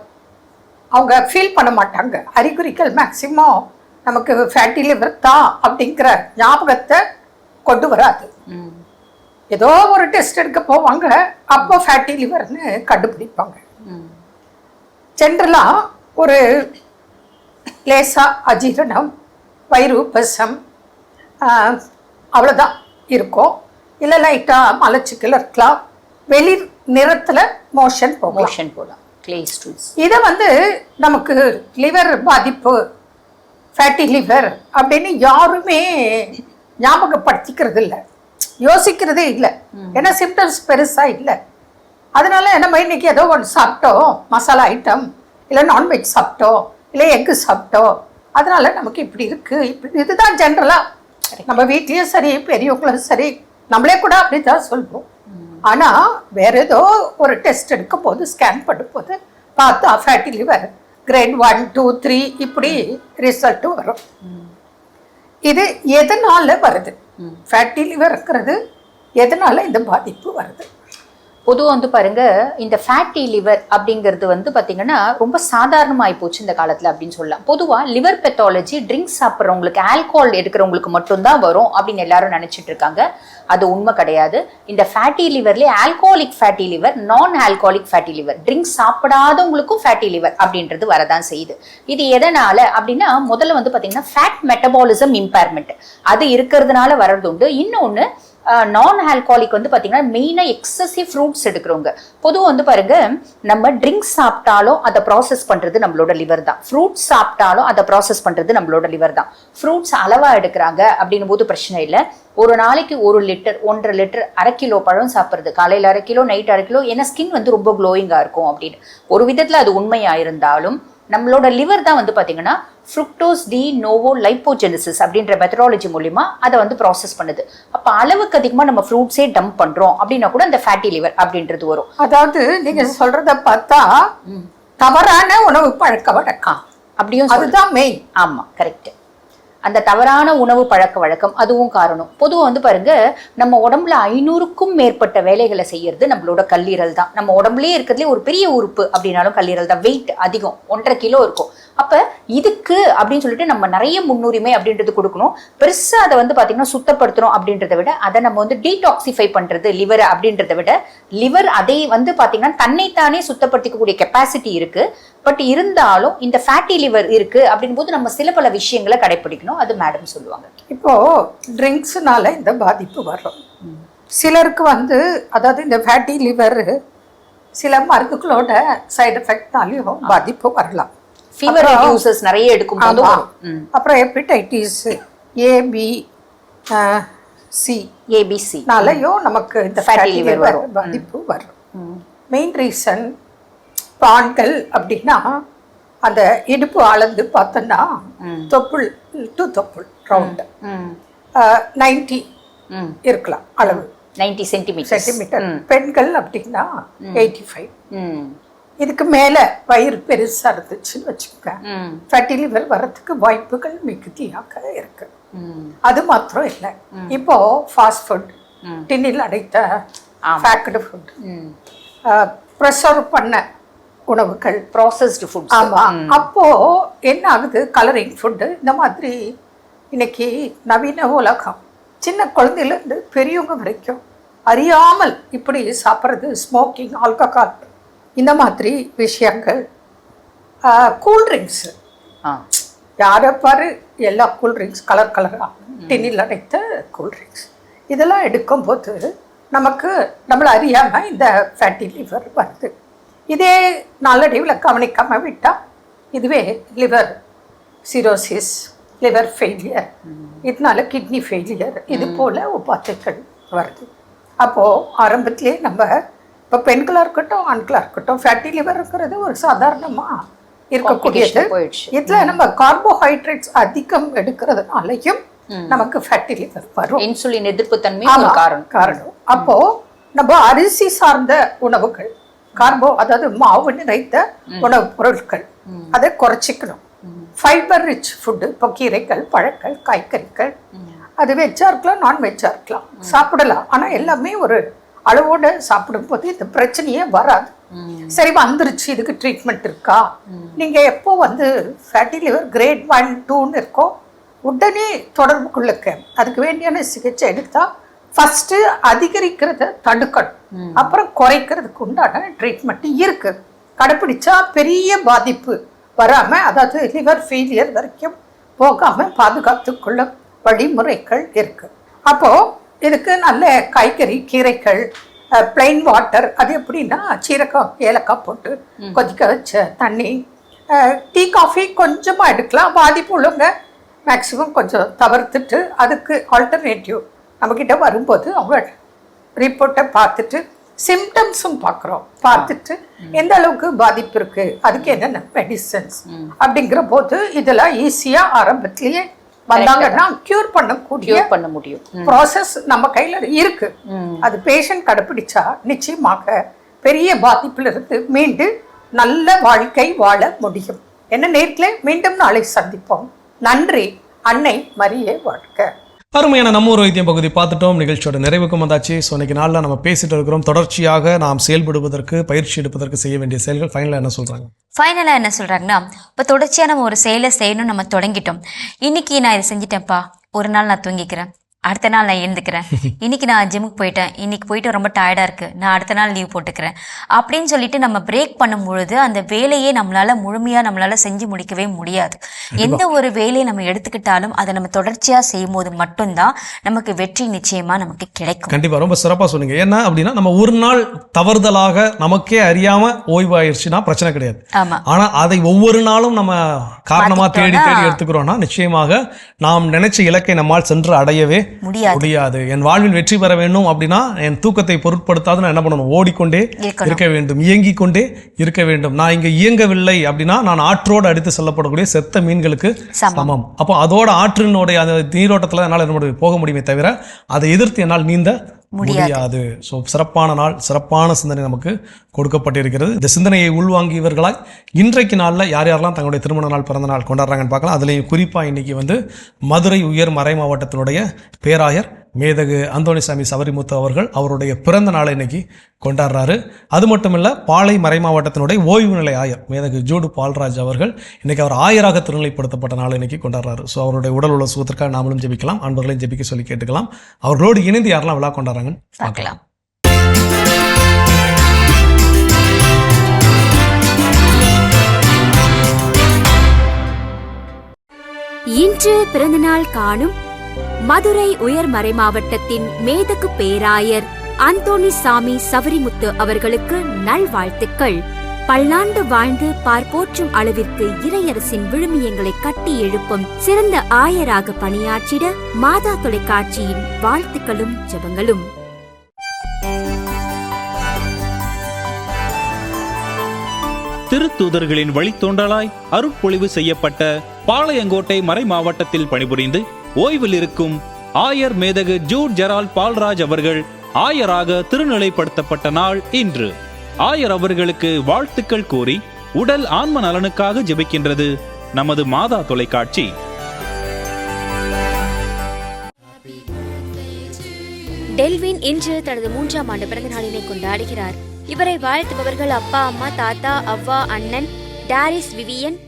Speaker 14: அவங்க ஃபீல் பண்ண மாட்டாங்க. அறிகுறிகள் மேக்சிமம் நமக்கு ஃபேட்டி லிவர் தான் அப்படிங்கிற ஞாபகத்தை கொண்டு வராது. ஏதோ ஒரு டெஸ்ட் எடுக்க போவாங்க, அப்போ ஃபேட்டி லிவர்னு கண்டுபிடிப்பாங்க. ஜென்ரலாக ஒரு லேசாக அஜீரணம், வயிறு உப்பசம், அவ்வளோதான் இருக்கும். இல்லை லைட்டாக மலச்சிக்கல் இருக்கலாம், வெளி நிறத்தில் மோஷன் போகலாம். இதை வந்து நமக்கு லிவர் பாதிப்பு, ஃபேட்டி லிவர் அப்படின்னு யாருமே ஞாபகப்படுத்திக்கிறது இல்லை, யோசிக்கிறதே இல்லை. ஏன்னா சிம்டம்ஸ் பெருசாக இல்லை. அதனால நம்ம இன்னைக்கு ஏதோ ஒன்று சாப்பிட்டோம், மசாலா ஐட்டம், இல்லை நான்வெஜ் சாப்பிட்டோம், இல்லை எக்கு சாப்பிட்டோம், அதனால நமக்கு இப்படி இருக்கு. இப்படி இதுதான் ஜென்ரலாக நம்ம வீட்லேயும் சரி, பெரியவங்களும் சரி, நம்மளே கூட அப்படி தான் சொல்லுவோம். ஆனால் வேற ஏதோ ஒரு டெஸ்ட் எடுக்கும் போது, ஸ்கேன் பண்ணும் போது பார்த்தா ஃபேட்டி லிவர் கிரேட் 1, 2, 3 இப்படி ரிசல்ட்டும் வரும். இது எதனால வருது? ஃபேட்டி லிவர் இருக்கிறது எதனால இந்த பாதிப்பு வருது?
Speaker 15: பொதுவாக வந்து பாருங்க, இந்த ஃபேட்டி லிவர் அப்படிங்கிறது வந்து பார்த்தீங்கன்னா ரொம்ப சாதாரணமாகி போச்சு இந்த காலத்தில் அப்படின்னு சொல்லலாம். பொதுவாக லிவர் பெத்தாலஜி ட்ரிங்க்ஸ் சாப்பிட்றவங்களுக்கு, ஆல்கோஹால் எடுக்கிறவங்களுக்கு மட்டும்தான் வரும் அப்படின்னு எல்லாரும் நினச்சிட்டு இருக்காங்க. அது உண்மை கிடையாது. இந்த ஃபேட்டி லிவர்லேயே ஆல்கோஹாலிக் ஃபேட்டி லிவர், நான் ஆல்கோஹாலிக் ஃபேட்டி லிவர், ட்ரிங்க்ஸ் சாப்பிடாதவங்களுக்கும் ஃபேட்டி லிவர் அப்படின்றது வரதான் செய்யுது. இது எதனால அப்படின்னா, முதல்ல வந்து பார்த்தீங்கன்னா ஃபேட் மெட்டபாலிசம் இம்பேர்மெண்ட் அது இருக்கிறதுனால வர்றது உண்டு. இன்னொன்று நான் ஆல்கோஹாலிக் வந்து பார்த்தீங்கன்னா மெயினாக எக்ஸசிவ் ஃப்ரூட்ஸ் எடுக்கிறவங்க. பொதுவாக வந்து பாருங்க, நம்ம ட்ரிங்க்ஸ் சாப்பிட்டாலும் அதை ப்ராசஸ் பண்ணுறது நம்மளோட லிவர் தான், ஃப்ரூட்ஸ் சாப்பிட்டாலும் அதை ப்ராசஸ் பண்ணுறது நம்மளோட லிவர் தான். ஃப்ரூட்ஸ் அளவாக எடுக்கிறாங்க அப்படின்னும் போது பிரச்சனை இல்லை. ஒரு நாளைக்கு 1 லிட்டர் 1.5 லிட்டர் 1/2 கிலோ பழம் சாப்பிட்றது, காலையில் 1/2 கிலோ, நைட் 1/2 கிலோ, ஏன்னா ஸ்கின் வந்து ரொம்ப க்ளோயிங்காக இருக்கும் அப்படின்னு. ஒரு விதத்தில் அது உண்மையாக இருந்தாலும் நம்மளோட லிவர் தான் வந்து பார்த்தீங்கன்னா ஃப்ருக்டோஸ் டி நோவோ லைப்போஜெனிசிஸ் அப்படின்ற மெத்தடாலஜி மூலிமா அதை வந்து ப்ராசஸ் பண்ணுது. அப்போ அளவுக்கு அதிகமாக நம்ம ஃப்ரூட்ஸே டம்ப் பண்ணுறோம் அப்படின்னா கூட இந்த ஃபேட்டி லிவர் அப்படின்றது வரும்.
Speaker 14: அதாவது நீங்கள் சொல்கிறத பார்த்தா தவறான உணவு பழக்க வழக்கம்
Speaker 15: அப்படியும்
Speaker 14: அதுதான் மெயின்.
Speaker 15: ஆமாம், கரெக்ட். அந்த தவறான உணவு பழக்க வழக்கம் அதுவும் காரணம். பொதுவாக வந்து பாருங்க, நம்ம உடம்புல 500க்கும் மேற்பட்ட வேலைகளை செய்யறது நம்மளோட கல்லீரல் தான். நம்ம உடம்புலேயே இருக்கிறதுலே ஒரு பெரிய உறுப்பு அப்படின்னாலும் கல்லீரல் தான். வெயிட் அதிகம், 1.5 கிலோ இருக்கும். அப்போ இதுக்கு அப்படின்னு சொல்லிட்டு நம்ம நிறைய முன்னுரிமை அப்படின்றது கொடுக்கணும். பெருசாக அதை வந்து பார்த்தீங்கன்னா சுத்தப்படுத்தணும் அப்படின்றத விட, அதை நம்ம வந்து டீடாக்சிஃபை பண்ணுறது லிவரை அப்படின்றத விட, லிவர் அதை வந்து பார்த்தீங்கன்னா தன்னைத்தானே சுத்தப்படுத்திக்கக்கூடிய கெப்பாசிட்டி இருக்கு. பட் இருந்தாலும் இந்த ஃபேட்டி லிவர் இருக்கு அப்படின் போது நம்ம சில பல விஷயங்களை கடைபிடிக்கணும். அது மேடம் சொல்லுவாங்க.
Speaker 14: இப்போ ட்ரிங்க்ஸ்னால இந்த பாதிப்பு வரும். சிலருக்கு வந்து அதாவது இந்த ஃபேட்டி லிவர் சில மருந்துகளோட சைடு எஃபெக்ட்னாலையும் பாதிப்பு வரலாம்.
Speaker 15: ஃபீவர் ரெடியூசர்ஸ் நிறைய எடுக்கும் போது
Speaker 14: அப்புறம் ஹெப்படைட்டிஸ் ஏபிசி நாளையும் நமக்கு இந்த ஃபேட்டி லிவர் பாதிப்பு வரும். மெயின் ரீசன் ஆண்கள் அப்படின்னா அந்த இடுப்பு அளந்து பார்த்தோன்னா தொப்புள் டு தொப்புள் ரவுண்டு 90 இருக்கலாம் அளவு,
Speaker 15: 90 சென்டிமீட்டர்.
Speaker 14: பெண்கள் அப்படின்னா 85. இதுக்கு மேலே வயிறு பெருசாக இருந்துச்சுன்னு வச்சுக்கோங்க, ஃபேட்டி லிவர் வர்றதுக்கு வாய்ப்புகள் மிகுதியாக இருக்கு. அது மாத்திரம் இல்லை, இப்போ ஃபாஸ்ட் ஃபுட், டின்னில் அடைத்த பேக்கடு ஃபுட், ப்ரெசர்வ் பண்ண உணவுகள்,
Speaker 15: ப்ராசஸ்டு ஃபுட்.
Speaker 14: ஆமாம். அப்போ என்ன ஆகுது, கலரிங் ஃபுட்டு இந்த மாதிரி இன்னைக்கு நவீன உலகம் சின்ன குழந்தையிலேருந்து பெரியவங்க வரைக்கும் அறியாமல் இப்படி சாப்பிட்றது, ஸ்மோக்கிங், ஆல்கஹால் இந்த மாதிரி விஷயங்கள். கூல்ட்ரிங்க்ஸு யாரை பாரு எல்லா கூல்ட்ரிங்க்ஸ் கலர் கலராக டின்னில் அடைத்த கூல்ட்ரிங்க்ஸ் இதெல்லாம் எடுக்கும்போது நமக்கு நம்மளை அறியாமல் இந்த ஃபேட்டி லிவர் வருது. இதே நாளடைவில் கவனிக்காமல் விட்டால் இதுவே லிவர் சிரோசிஸ், லிவர் ஃபெயிலியர், இதனால கிட்னி ஃபெயிலியர், இது போல் உபாதைகள் வருது. அப்போது ஆரம்பத்திலே நம்ம இப்போ பெண்களாக இருக்கட்டும் ஆண்களாக இருக்கட்டும் ஃபேட்டி லிவர் இருக்கிறது ஒரு சாதாரணமாக இருக்கக்கூடியது. இதில் நம்ம கார்போஹைட்ரேட்ஸ் அதிகம் எடுக்கிறதுனாலையும் நமக்கு ஃபேட்டி லிவர் வரும்.
Speaker 15: இன்சுலின் எதிர்ப்பு தன்மை காரணம்.
Speaker 14: அப்போது நம்ம அரிசி சார்ந்த உணவுகள், கார்போ அதாவது மாவு நிறைந்த உணவுப் பொருட்கள் அதை குறைச்சிக்கணும். ஃபைபர் ரிச் ஃபுட்டு, இப்போ கீரைகள், பழங்கள், காய்கறிகள், அது வெஜ்ஜாக இருக்கலாம், நான்வெஜ்ஜாக இருக்கலாம், சாப்பிடலாம். ஆனால் எல்லாமே ஒரு அளவோடு சாப்பிடும்போது இந்த பிரச்சனையே வராது. சரி வந்துருச்சு, இதுக்கு ட்ரீட்மெண்ட் இருக்கா? நீங்கள் எப்போ ஃபேட்டி லிவர் கிரேட் 1, 2ன்னு இருக்கோ உடனே தொடர்பு கொள்ளுக்க. அதுக்கு வேண்டியான சிகிச்சை எடுத்தால் ஃபஸ்ட்டு அதிகரிக்கிறத தடுக்கணும், அப்புறம் குறைக்கிறதுக்கு உண்டான ட்ரீட்மெண்ட் இருக்குது. கடைப்பிடிச்சா பெரிய பாதிப்பு வராமல், அதாவது லிவர் ஃபெயிலியர் வரைக்கும் போகாமல் பாதுகாத்து கொள்ள வழிமுறைகள் இருக்குது. அப்போது இதுக்கு நல்ல காய்கறி, கீரைகள், பிளைன் வாட்டர், அது எப்படின்னா சீரகம், ஏலக்காய் போட்டு கொதிக்க வச்ச தண்ணி, டீ காஃபி கொஞ்சமாக எடுக்கலாம். பாதிப்பு உள்ளவங்க மேக்ஸிமம் கொஞ்சம் தவிர்த்துட்டு அதுக்கு ஆல்டர்னேட்டிவ் நம்மக்கிட்ட வரும்போது அவங்க ரிப்போர்ட்டை பார்த்துட்டு சிம்டம்ஸும் பார்த்துட்டு எந்த அளவுக்கு பாதிப்பு இருக்குது, அதுக்கு என்னென்ன மெடிசன்ஸ் அப்படிங்கிற போது இதெல்லாம் ஈஸியாக ஆரம்பத்திலேயே வந்தாங்கன்னா கியூர் பண்ண முடியும். ப்ராசஸ் நம்ம கையில் இருக்கு. அது பேஷண்ட் கடைப்பிடிச்சா நிச்சயமாக பெரிய பாதிப்பிலிருந்து மீண்டு நல்ல வாழ்க்கை வாழ முடியும். என்ன நேரத்தில் மீண்டும் நாளை சந்திப்போம். நன்றி. அன்னை மரியே வாழ்க.
Speaker 4: அருமையான நம்ம ஒரு வைத்தியம் பகுதி பார்த்துட்டோம். நிகழ்ச்சியோட நிறைவுக்கும் வந்தாச்சு. ஸோ இன்னைக்கு நாளில் நம்ம பேசிட்டு இருக்கிறோம். தொடர்ச்சியாக நாம் செயல்படுவதற்கு, பயிற்சி எடுப்பதற்கு செய்ய வேண்டிய செயல்கள் ஃபைனலாக என்ன சொல்கிறாங்க?
Speaker 3: ஃபைனலாக என்ன சொல்கிறாங்கன்னா, இப்போ தொடர்ச்சியாக நம்ம ஒரு செயலை செய்யணும்னு நம்ம தொடங்கிட்டோம். இன்னைக்கு நான் இதை செஞ்சிட்டேன்ப்பா, ஒரு நாள் நான் தூங்கிக்கிறேன், அடுத்த நாள் நான் எழுந்துக்கிறேன். இன்னைக்கு நான் ஜிம்முக்கு போயிட்டேன், இன்னைக்கு போயிட்டு ரொம்ப டயர்டாக இருக்குது, நான் அடுத்த நாள் லீவ் போட்டுக்கிறேன் அப்படின்னு சொல்லிட்டு நம்ம பிரேக் பண்ணும்பொழுது அந்த வேலையை நம்மளால் செஞ்சு முடிக்கவே முடியாது. எந்த ஒரு வேலையை நம்ம எடுத்துக்கிட்டாலும் அதை நம்ம தொடர்ச்சியாக செய்யும் போது மட்டும்தான் நமக்கு வெற்றி நிச்சயமாக நமக்கு கிடைக்கும்.
Speaker 4: கண்டிப்பாக ரொம்ப சிறப்பாக சொன்னீங்க. ஏன்னா அப்படின்னா நம்ம ஒரு நாள் தவறுதலாக நமக்கே அறியாமல் ஓய்வாயிருச்சுன்னா பிரச்சனை கிடையாது. ஆனால் அதை ஒவ்வொரு நாளும் நம்ம காரணமாக தேடி எடுத்துக்கிறோம்னா நிச்சயமாக நாம் நினைச்ச இலக்கை நம்மால் சென்று அடையவே முடியாது. என் வாழ்வில் வெற்றி பெற வேண்டும் அப்படின்னா என் தூக்கத்தை பொருட்படுத்தாது நான் என்ன பண்ணணும்? ஓடிக்கொண்டே இருக்க வேண்டும், இயங்கிக் கொண்டே இருக்க வேண்டும். நான் இங்க இயங்கவில்லை அப்படின்னா நான் ஆற்றோடு அடித்து செல்லப்படக்கூடிய செத்த மீன்களுக்கு சமம். அப்போ அதோட ஆற்றினுடைய அந்த நீரோட்டத்தில் என்னால் என்ன போக முடியுமே தவிர அதை எதிர்த்து என்னால் நீந்த முடியாது. ஸோ சிறப்பான நாள், சிறப்பான சிந்தனை நமக்கு கொடுக்கப்பட்டிருக்கிறது. இந்த சிந்தனையை உள்வாங்கியவர்களாய் இன்றைக்கு நாளில் யார் யாரெல்லாம் தங்களுடைய திருமண நாள், பிறந்த நாள் கொண்டாடுறாங்கன்னு பார்க்கலாம். அதுலேயும் குறிப்பாக இன்னைக்கு மதுரை உயர் மறை மாவட்டத்தினுடைய பேராயர் மேதகு அந்தோணிசாமி சவரிமுத்து அவர்கள் அவருடைய பிறந்த நாளை இன்னைக்கு கொண்டாடுறாரு. அது மட்டும் இல்லை, பாளை மறை மாவட்டத்தினுடைய ஓய்வு நிலை ஆயர் மேதகு ஜூடு பால்ராஜ் அவர்கள் இன்னைக்கு அவர் ஆயராக திருநிலைப்படுத்தப்பட்ட நாளை இன்னைக்கு கொண்டாடுறாரு. ஸோ அவருடைய உடல் உள்ள சுகத்திற்காக நாமளும் ஜெபிக்கலாம், அன்பர்களையும் ஜெபிக்க சொல்லி கேட்டுக்கலாம். அவர்களோடு இணைந்து யாரெல்லாம் விழா கொண்டாடுறாங்கன்னு பார்க்கலாம்.
Speaker 5: இன்று பிறந்தநாள் காணும் மதுரை உயர் மறை மாவட்டத்தின் மேதகு பேராயர் அந்தோணிசாமி சவரிமுத்து அவர்களுக்கு நல்வாழ்த்துக்கள். பல்லாண்டு வாழ்ந்து பார்ப்போற்றும் அளவிற்கு இறையரசின் விழுமியங்களை கட்டி எழுப்பும் சிறந்த ஆயராக பணியாற்றிட மாதா தொலைக்காட்சியின் வாழ்த்துக்களும் ஜெபங்களும்.
Speaker 16: திருத்தூதர்களின் வழித்தோன்றலாய் அருட்பொழிவு செய்யப்பட்ட பாளையங்கோட்டை மறை மாவட்டத்தில் பணிபுரிந்து ஓய்வில் இருக்கும் ஆயர் மேதகு ஜூட் ஜெரால்ட் பால்ராஜ் அவர்கள் ஆயராக திருநிலைப்படுத்தப்பட்ட நாள் இன்று. ஆயர் அவர்களுக்கு வாழ்த்துக்கள் கூறி உடல் ஆன்ம நலனுக்காக ஜெபிக்கின்றது நமது மாதா தொலைக்காட்சி.
Speaker 5: டெல்வின் இன்று தனது 3ஆம் ஆண்டு பிறந்த நாளினை கொண்டாடுகிறார். இவரை வாழ்த்துபவர்கள் அப்பா, அம்மா, தாத்தா, அவ்வா, அண்ணன், டாரிஸ், விவியன்,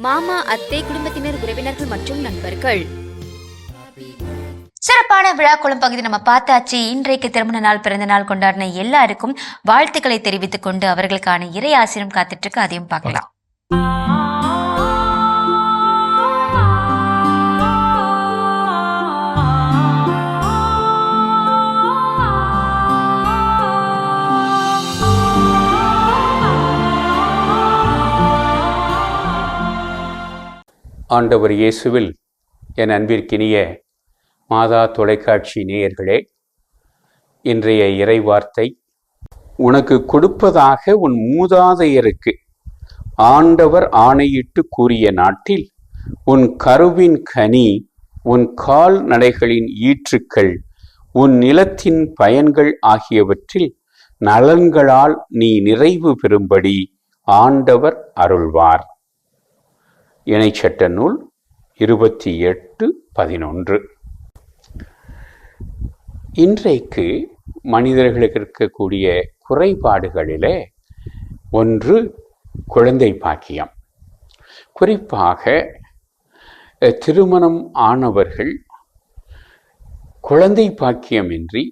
Speaker 5: மாமா, அத்தை, குடும்பத்தினர், உறவினர்கள் மற்றும் நண்பர்கள்.
Speaker 3: சிறப்பான விழாக்குளம் பகுதி நம்ம பார்த்தாச்சு. இன்றைக்கு திருமண நாள், பிறந்த நாள் கொண்டாடின எல்லாருக்கும் வாழ்த்துக்களை தெரிவித்துக் கொண்டு அவர்களுக்கான இறை ஆசீர்வாதம் காத்துட்டு இருக்கு, அதையும் பார்க்கலாம்.
Speaker 17: ஆண்டவர் இயேசுவில் என் அன்பிற்கினிய மாதா தொலைக்காட்சி நேயர்களே, இன்றைய இறை வார்த்தை, உனக்கு கொடுப்பதாக உன் மூதாதையருக்கு ஆண்டவர் ஆணையிட்டு கூறிய நாட்டில் உன் கருவின் கனி, உன் கால் நடைகளின் ஈற்றுக்கள், உன் நிலத்தின் பயன்கள் ஆகியவற்றில் நலன்களால் நீ நிறைவு பெறும்படி ஆண்டவர் அருள்வார். இணைச்சட்ட நூல் 28:11. இன்றைக்கு மனிதர்களுக்கு இருக்கக்கூடிய குறைபாடுகளிலே ஒன்று குழந்தை பாக்கியம். குறிப்பாக திருமணம் ஆனவர்கள் குழந்தை பாக்கியமின்றி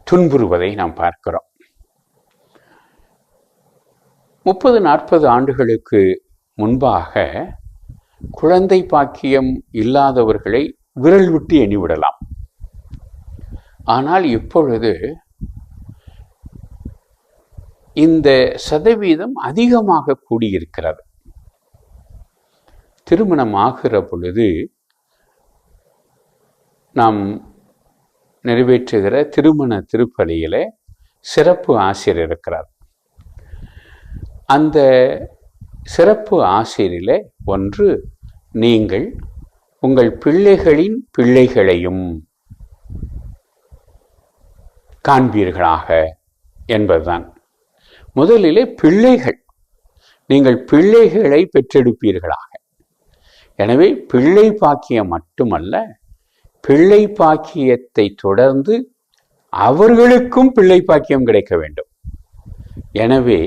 Speaker 17: துன்புறுவதை நாம் பார்க்கிறோம். 30-40 ஆண்டுகளுக்கு முன்பாக குழந்தை பாக்கியம் இல்லாதவர்களை விரல் விட்டு எண்ணிவிடலாம். ஆனால் இப்பொழுது இந்த சதவீதம் அதிகமாக கூடியிருக்கிறது. திருமணம் ஆகிற பொழுது நாம் நிறைவேற்றுகிற திருமண திருப்பலியிலே சிறப்பு ஆசிரியர் இருக்கிறார். அந்த சிறப்பு ஆசிரியரிலே ஒன்று, நீங்கள் உங்கள் பிள்ளைகளின் பிள்ளைகளையும் காண்பீர்களாக என்பதுதான். முதலிலே பிள்ளைகள், நீங்கள் பிள்ளைகளை பெற்றெடுப்பீர்களாக. எனவே பிள்ளை பாக்கியம் மட்டுமல்ல, பிள்ளை பாக்கியத்தை தொடர்ந்து அவர்களுக்கும் பிள்ளை பாக்கியம் கிடைக்க வேண்டும். எனவே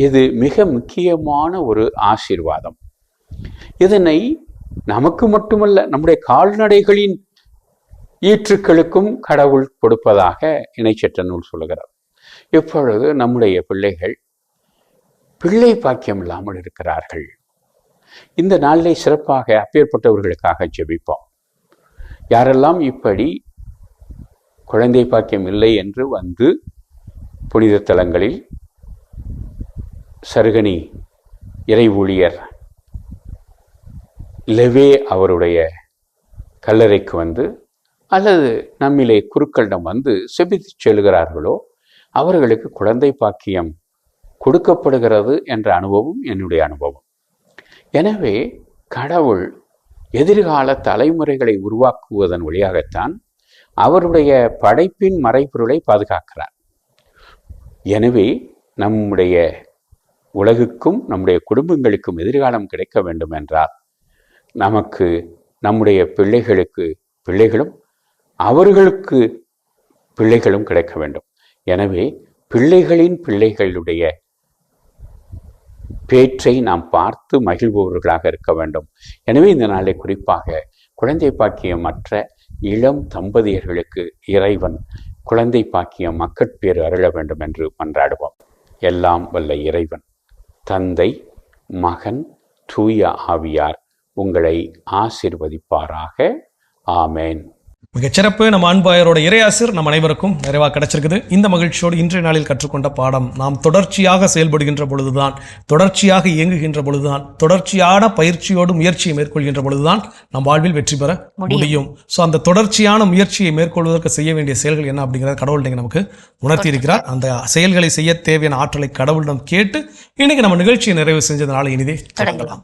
Speaker 17: இது மிக முக்கியமான ஒரு ஆசீர்வாதம். இதனை நமக்கு மட்டுமல்ல, நம்முடைய கால்நடைகளின் ஈற்றுக்களுக்கும் கடவுள் கொடுப்பதாக இணைச்சட்ட நூல் சொல்லுகிறது. இப்பொழுது நம்முடைய பிள்ளைகள் பிள்ளை பாக்கியம் இல்லாமல் இருக்கிறார்கள். இந்த நாளிலே சிறப்பாக அப்பேற்பட்டவர்களுக்காக ஜெபிப்போம். யாரெல்லாம் இப்படி குழந்தை பாக்கியம் இல்லை என்று வந்து புனித தலங்களில் சருகனி இறை ஊழியர் லெவே அவருடைய கல்லறைக்கு வந்து அல்லது நம்மிலே குருக்களிடம் வந்து செபித்து செல்கிறார்களோ அவர்களுக்கு குழந்தை பாக்கியம் கொடுக்கப்படுகிறது என்ற அனுபவம் என்னுடைய அனுபவம். எனவே கடவுள் எதிர்கால தலைமுறைகளை உருவாக்குவதன் வழியாகத்தான் அவருடைய படைப்பின் மறைபொருளை பாதுகாக்கிறார். எனவே நம்முடைய உலகுக்கும் நம்முடைய குடும்பங்களுக்கும் எதிர்காலம் கிடைக்க வேண்டும் என்றால் நமக்கு நம்முடைய பிள்ளைகளுக்கு பிள்ளைகளும் அவர்களுக்கு பிள்ளைகளும் கிடைக்க வேண்டும். எனவே பிள்ளைகளின் பிள்ளைகளுடைய பேற்றை நாம் பார்த்து மகிழ்பவர்களாக இருக்க வேண்டும். எனவே இந்த நாளை குறிப்பாக குழந்தை பாக்கியமற்ற இளம் தம்பதியர்களுக்கு இறைவன் குழந்தை பாக்கியம் மக்கட்பேறு அருள வேண்டும் என்று மன்றாடுவோம். எல்லாம் வல்ல இறைவன் தந்தை, மகன், தூய ஆவியார் உங்களை ஆசீர்வதிப்பாராக. ஆமேன்.
Speaker 4: மிகச்சிறப்பு. நம்ம அன்பாயரோட இறையாசிர் நம் அனைவருக்கும் நிறைவாக கிடைச்சிருக்குது. இந்த மகிழ்ச்சியோடு இன்றைய நாளில் கற்றுக்கொண்ட பாடம், நாம் தொடர்ச்சியாக செயல்படுகின்ற பொழுதுதான், தொடர்ச்சியாக இயங்குகின்ற பொழுதுதான், தொடர்ச்சியான பயிற்சியோடு முயற்சியை மேற்கொள்கின்ற பொழுதுதான் நம் வாழ்வில் வெற்றி பெற முடியும். ஸோ அந்த தொடர்ச்சியான முயற்சியை மேற்கொள்வதற்கு செய்ய வேண்டிய செயல்கள் என்ன அப்படிங்கிறத கடவுள் நீங்கள் நமக்கு உணர்த்தி இருக்கிறார். அந்த செயல்களை செய்ய தேவையான ஆற்றலை கடவுளிடம் கேட்டு இன்னைக்கு நம்ம நிகழ்ச்சியை நிறைவு செஞ்சதுனால இனிதே தொடங்கலாம்.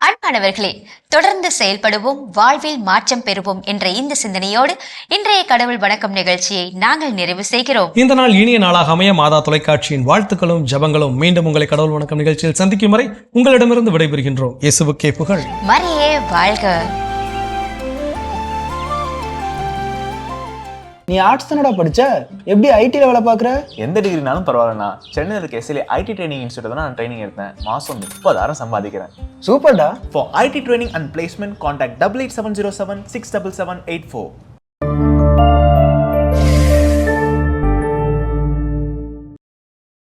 Speaker 3: அன்பானவர்களே, தொடர்ந்து செயல்படுவோம், வாழ்வில் மாற்றம் பெறுவோம் என்ற இந்த சிந்தனையோடு இன்றைய கடவுள் வணக்கம் நிகழ்ச்சியை நாங்கள் நிறைவு செய்கிறோம். இந்த நாள் இனிய நாளாக அமைய மாதா தொலைக்காட்சியின் வாழ்த்துக்களும் ஜபங்களும். மீண்டும் உங்களை கடவுள் வணக்கம் நிகழ்ச்சியில் சந்திக்கும் வரை உங்களிடமிருந்து விடைபெறுகின்றோம். இயேசுவுக்கே புகழ். மரியே வாழ்க.
Speaker 1: நீ ஆர்ட்ஸ் தானடா படிச்ச, எப்படி ஐடில வேலை பார்க்குற?
Speaker 2: எந்த டிகிரினாலும் பரவாயில்லண்ணா. சென்னையில் இருக்க எஸ்எல்ஏ ஐடி ட்ரைனிங் இன்ஸ்டியூட் தான் நான் ட்ரைனிங் எடுத்தேன். மாதம் 30,000 சம்பாதிக்கிறேன்.
Speaker 1: சூப்பர்டா.
Speaker 2: For IT training and placement, contact 8870767784.